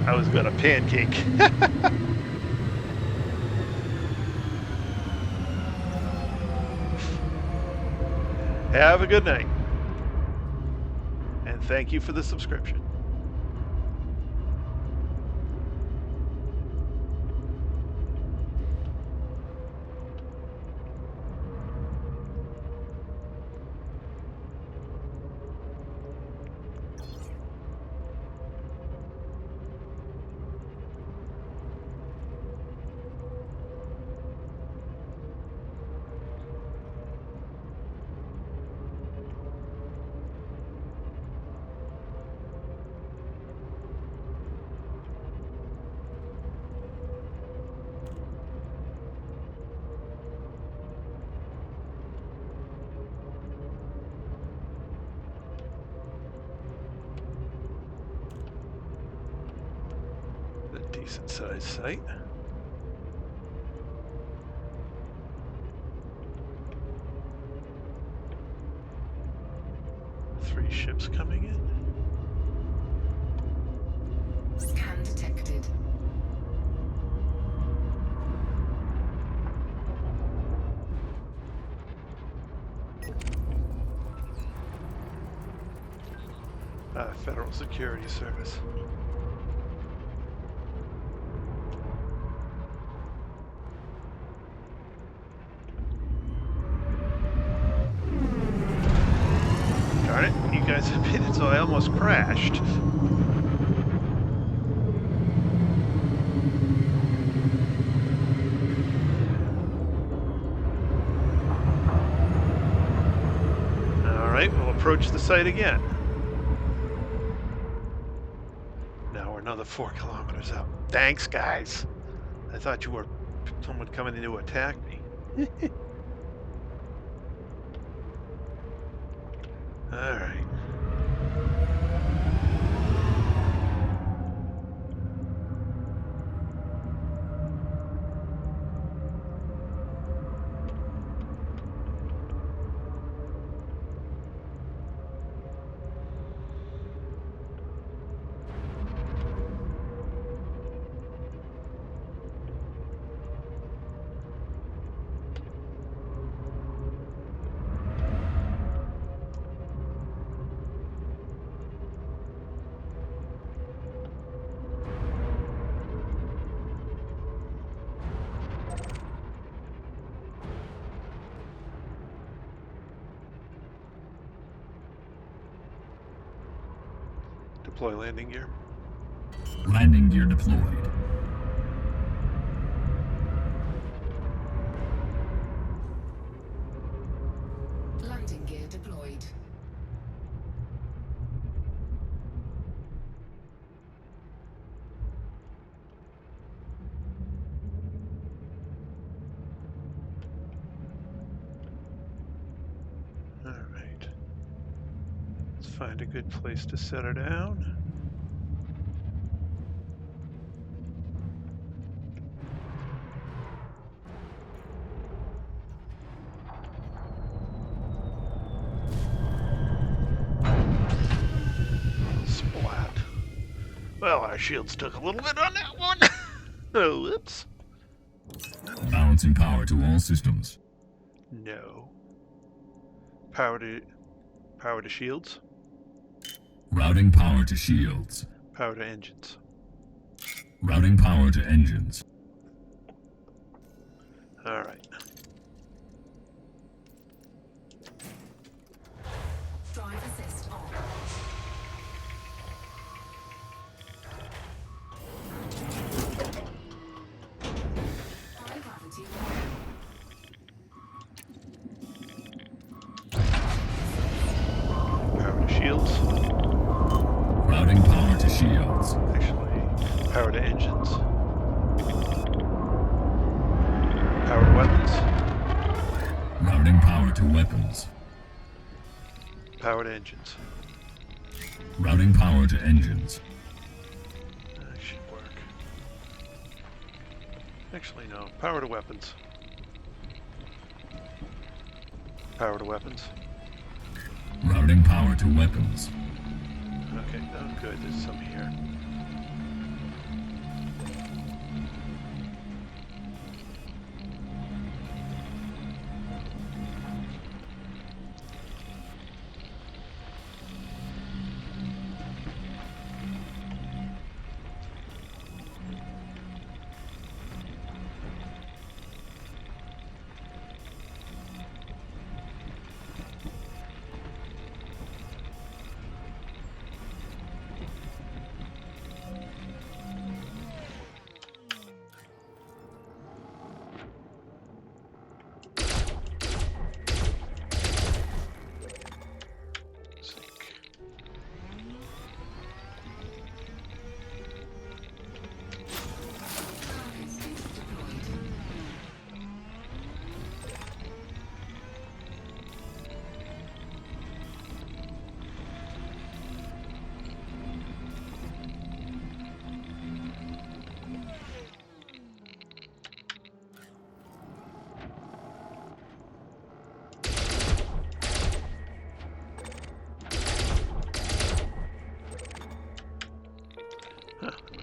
I was gonna pancake. Have a good night. And thank you for the subscription. A decent sized site. Three ships coming in. Scan detected. Federal Security Service. Darn it, you guys have made it so I almost crashed. Alright, we'll approach the site again. Now we're another 4 kilometers out. Thanks, guys. I thought you were someone coming in to attack me. Alright. Deploy landing gear. Landing gear deployed. Landing gear deployed. All right. Let's find a good place to set her down. Splat. Well, our shields took a little bit on that one. Oh, whoops. Balancing power to all systems. No. Power to shields. Routing power to shields. Power to engines. Routing power to engines. All right. Drive assist on. High gravity Power to shields. Routing power to shields. Actually, power to engines. Power to weapons. Routing power to weapons. Power to engines. Routing power to engines. That should work. Actually, no. Power to weapons. Power to weapons. Routing power to weapons. Okay, oh good, there's some here.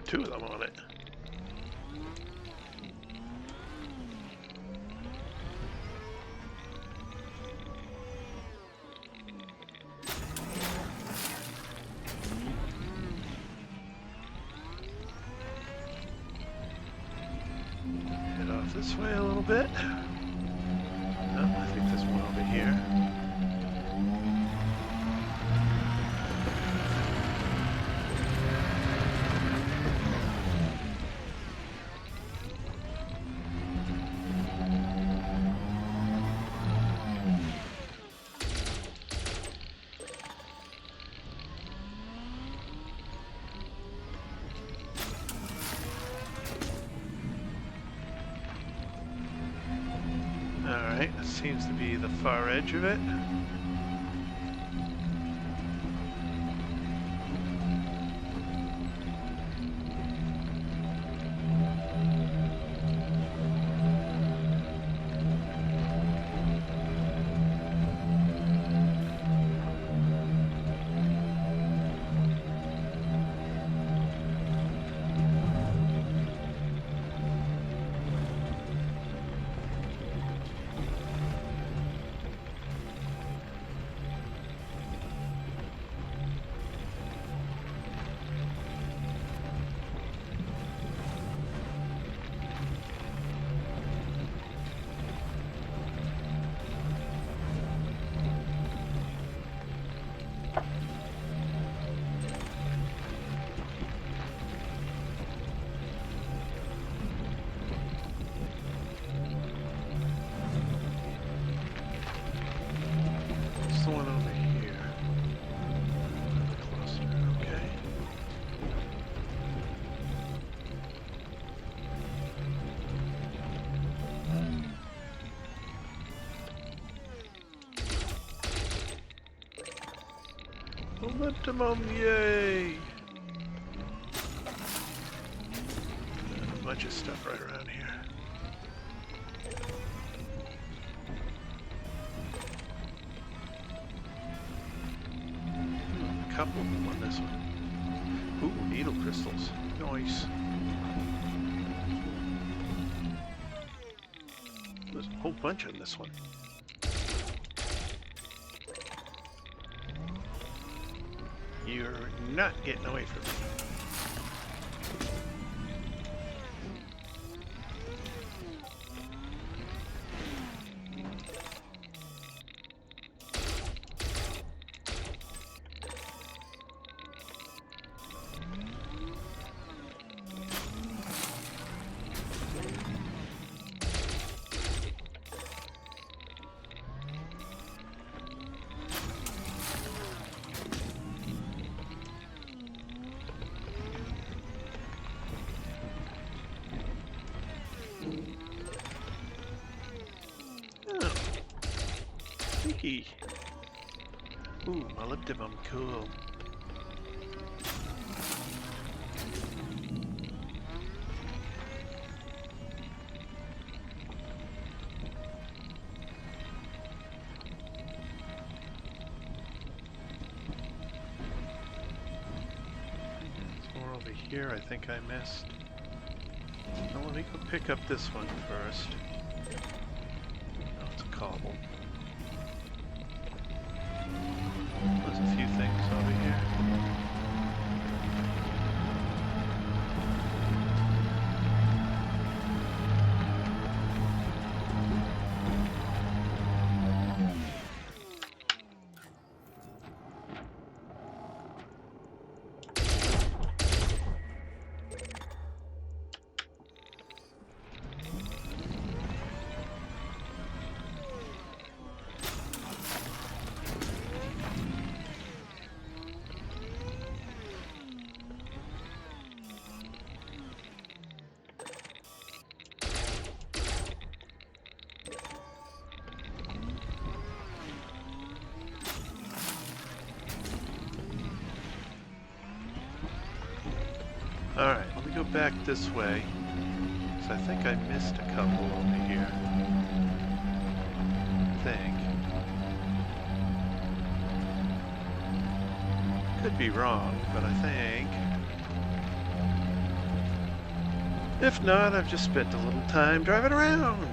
Two of them on it. Head off this way a little bit. Oh, I think there's one over here. Alright, that seems to be the far edge of it. Molybdenum, yay! A bunch of stuff right around here. A couple of them on this one. Ooh, needle crystals. Nice. There's a whole bunch on this one. You're not getting away from me. Oh, sneaky. Ooh, molybdenum, cool. There's more over here I think I missed. Now let me go pick up this one first. Oh, it's a cobble. There's a few things over here. Alright, let me go back this way. So I think I missed a couple over here. I think. Could be wrong, but I think. If not, I've just spent a little time driving around.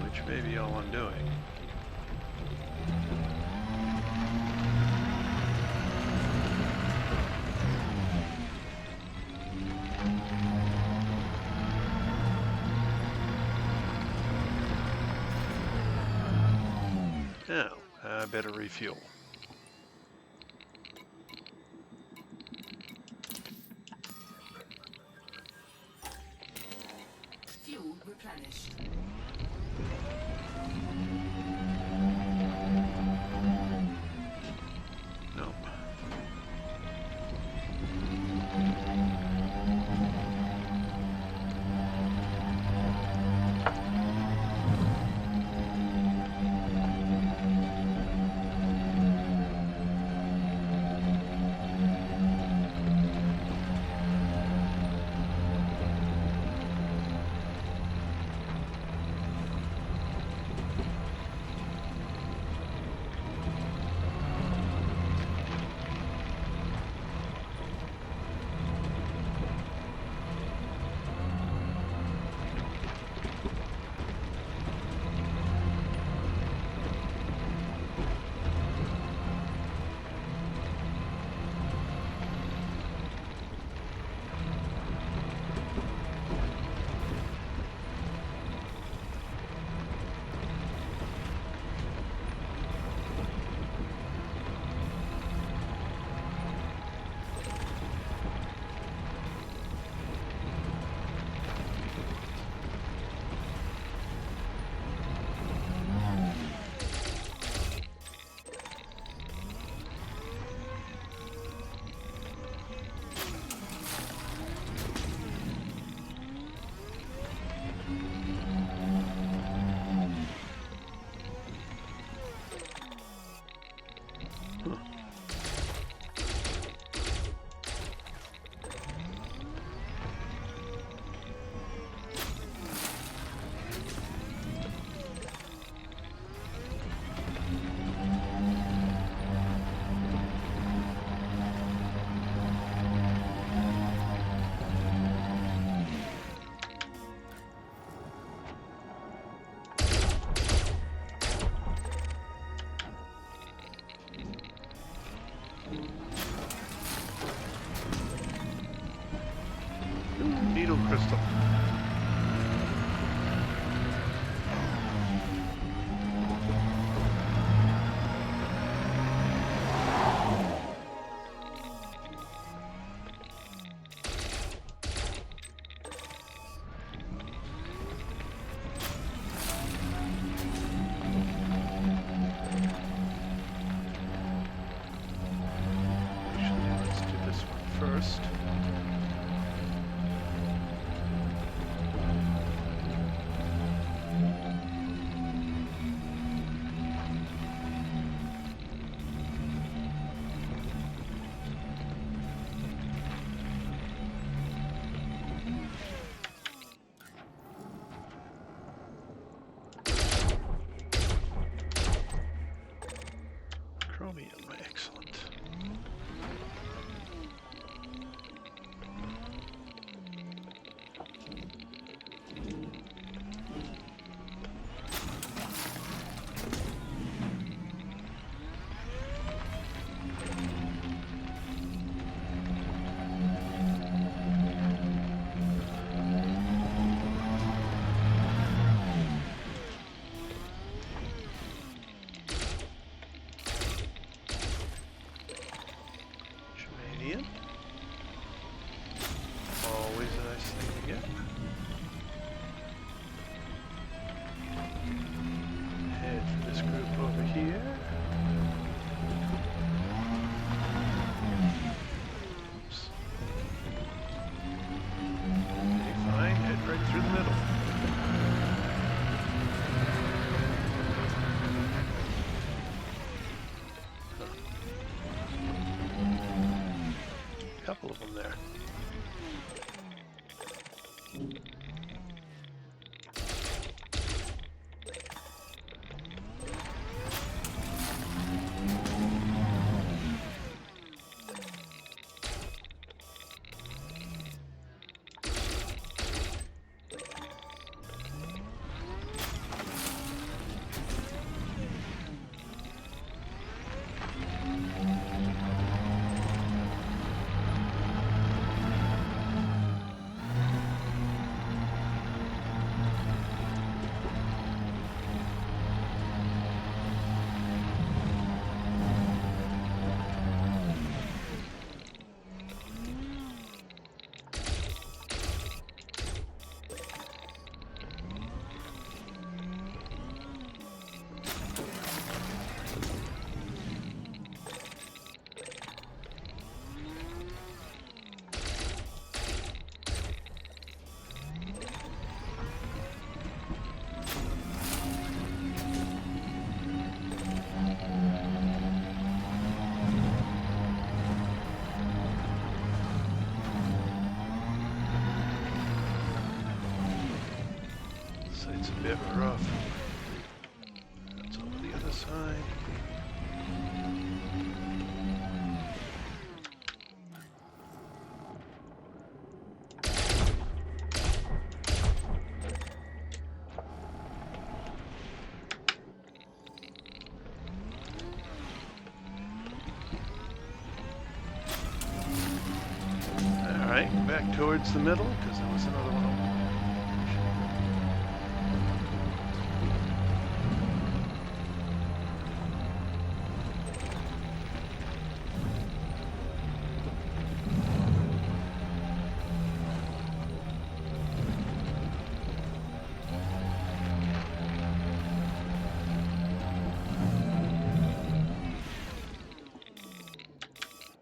Which may be all I'm doing. Now, I better refuel. Fuel replenished. Nope. site's a bit rough. That's over the other side. Alright, back towards the middle, because there was another one over there.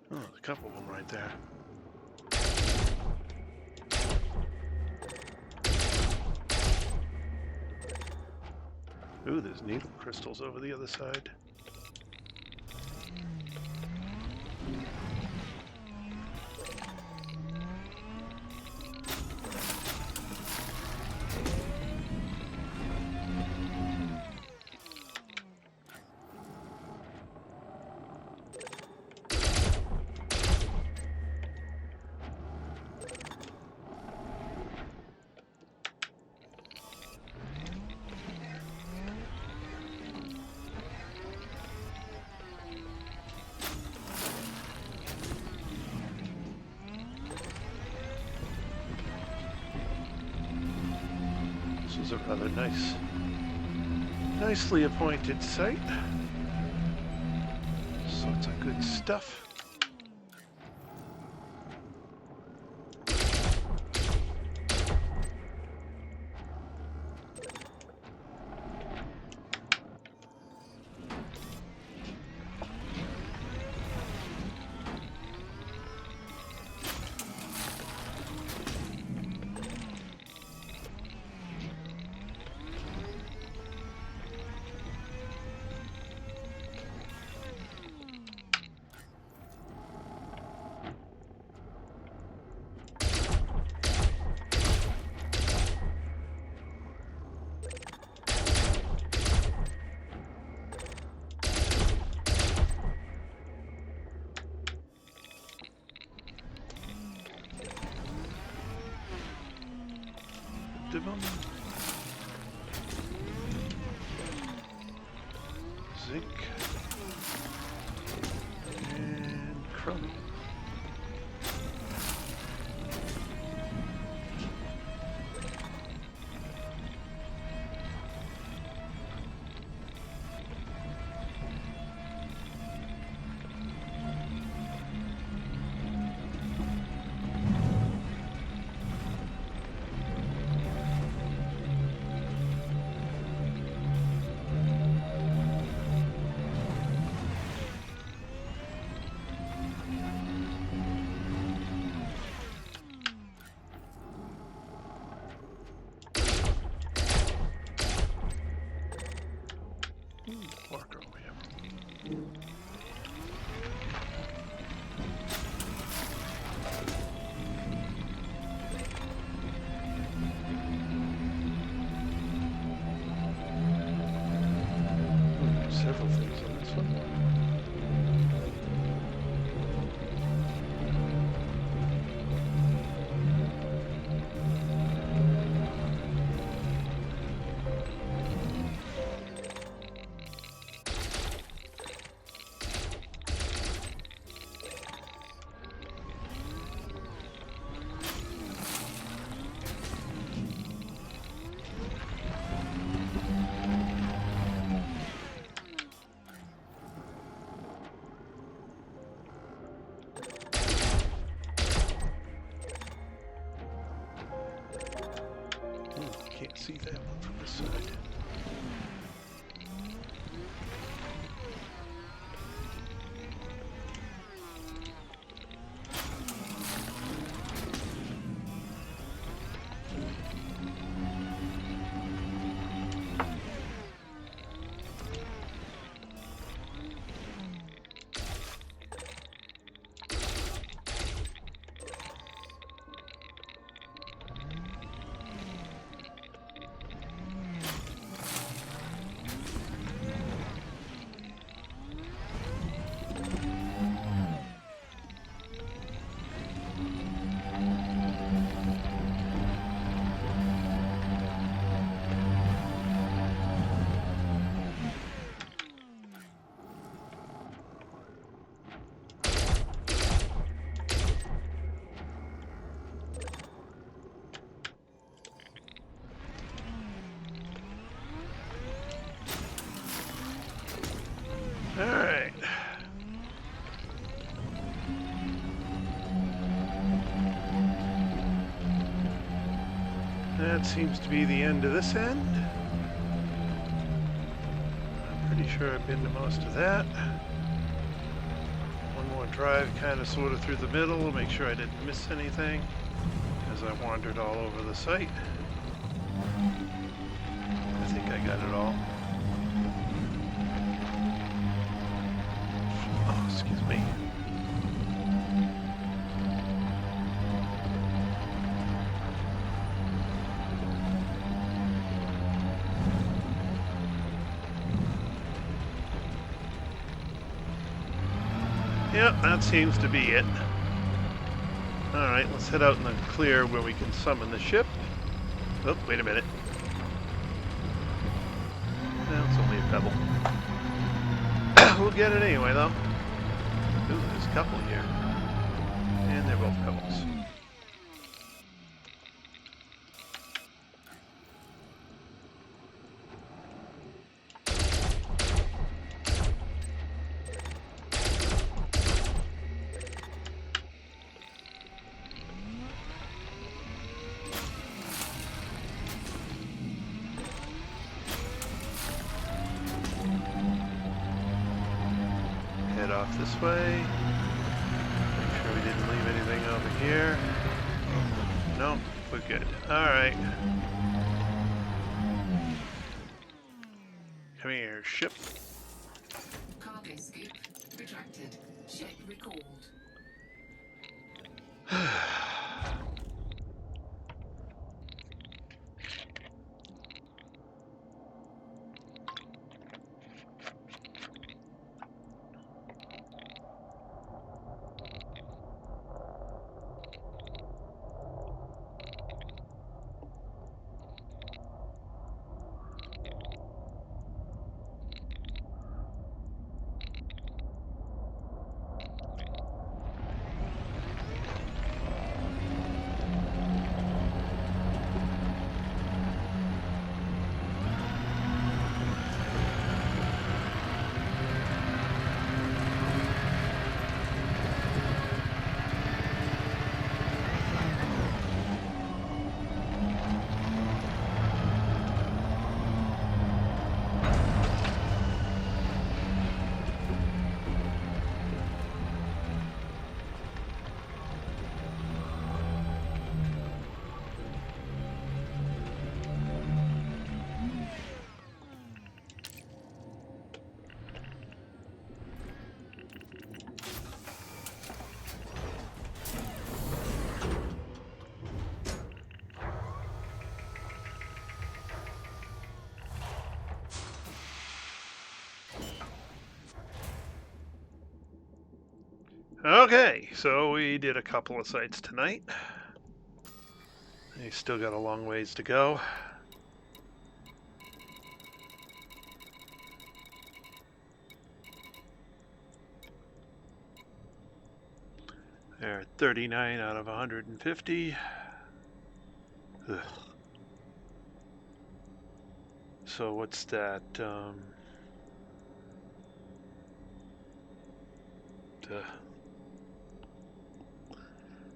Oh, there's a couple of them right there. Ooh, there's needle crystals over the other side. This is a rather nicely appointed site. Sorts of good stuff. Zinc and chromium. Marker over here. Several things on this one. Can't see that one from this side. Alright. That seems to be the end of this end. I'm pretty sure I've been to most of that. One more drive kind of sort of through the middle, make sure I didn't miss anything as I wandered all over the site. I think I got it all. Oh, excuse me. Yep, that seems to be it. Alright, let's head out in the clear where we can summon the ship. Oh, wait a minute. No, it's only a pebble. We'll get it anyway, though. Ooh, there's a couple here. And they're both pebbles. Head off this way. Make sure we didn't leave anything over here. Nope, we're good. Alright. Come here, ship. Cargo scoop retracted. Ship recalled. Okay, so we did a couple of sites tonight. We still got a long ways to go. There are 39 out of 150. Ugh. So what's that?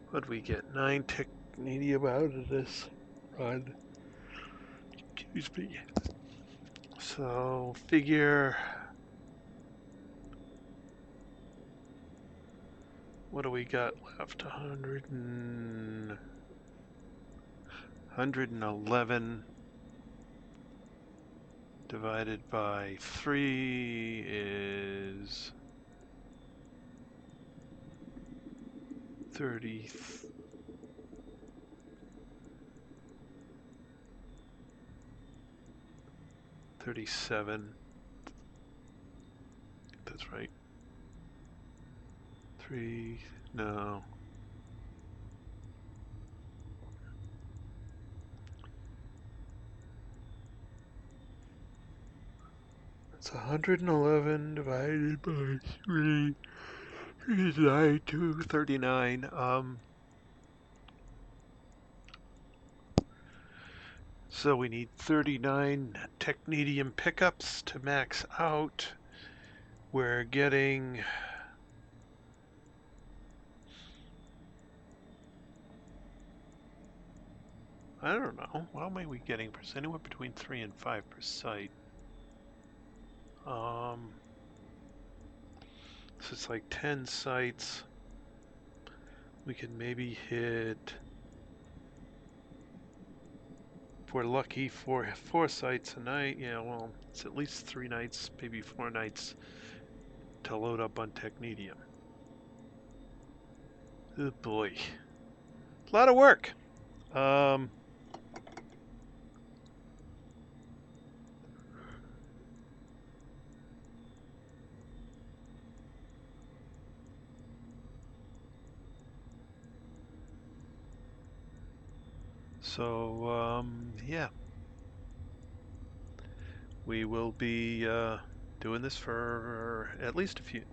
What'd we get? 9 Technetium out of this run. Excuse me. So figure. What do we got left? 111 divided by 3 is 30. 37. That's right. 3. No. It's 111 divided by 3 is 9239. So we need 39 Technetium pickups to max out. we're getting... I don't know. What am we getting? Anywhere between 3 and 5 per site. So it's like 10 sites. We could maybe hit, if we're lucky, four sites a night. Yeah, well, it's at least 3 nights, maybe 4 nights to load up on Technetium. Oh boy. A lot of work. Yeah. We will be doing this for at least a few,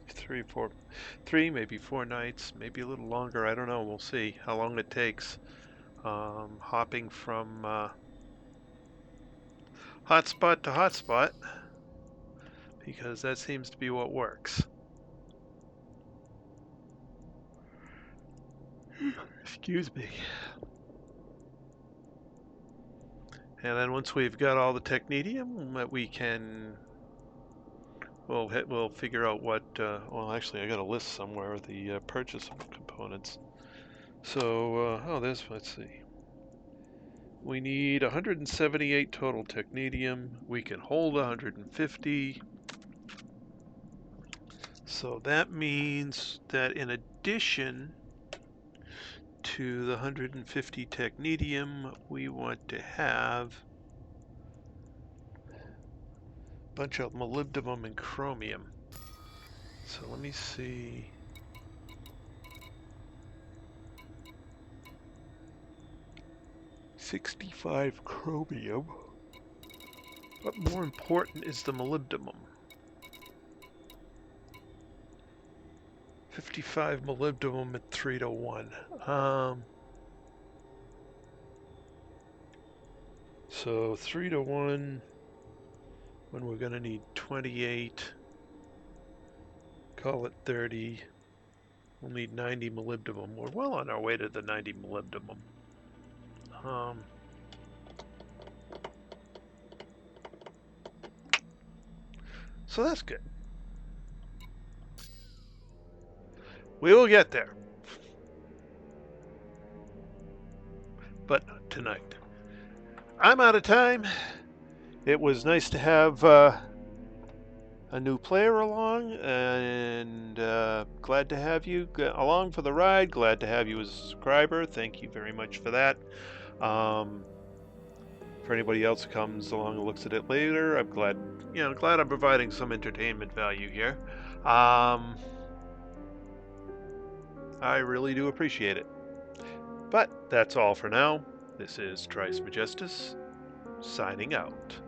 3, maybe 4 nights, maybe a little longer. I don't know. We'll see how long it takes. Hopping from hotspot to hotspot, because that seems to be what works. Excuse me. And then once we've got all the Technetium, we'll figure out what. Well, actually, I got a list somewhere of the purchase of components. So, let's see. We need 178 total Technetium. We can hold 150. So that means that in addition to the 150 Technetium, we want to have a bunch of molybdenum and chromium. So let me see. 65 chromium. But more important is the molybdenum. 55 molybdenum at 3:1. So 3:1, when we're going to need 28, call it 30. We'll need 90 molybdenum. We're well on our way to the 90 molybdenum. So that's good. We will get there. But not tonight. I'm out of time. It was nice to have a new player along, and glad to have you along for the ride. Glad to have you as a subscriber. Thank you very much for that. For anybody else who comes along and looks at it later, I'm glad I'm providing some entertainment value here. I really do appreciate it. But that's all for now. This is Trice Majestus, signing out.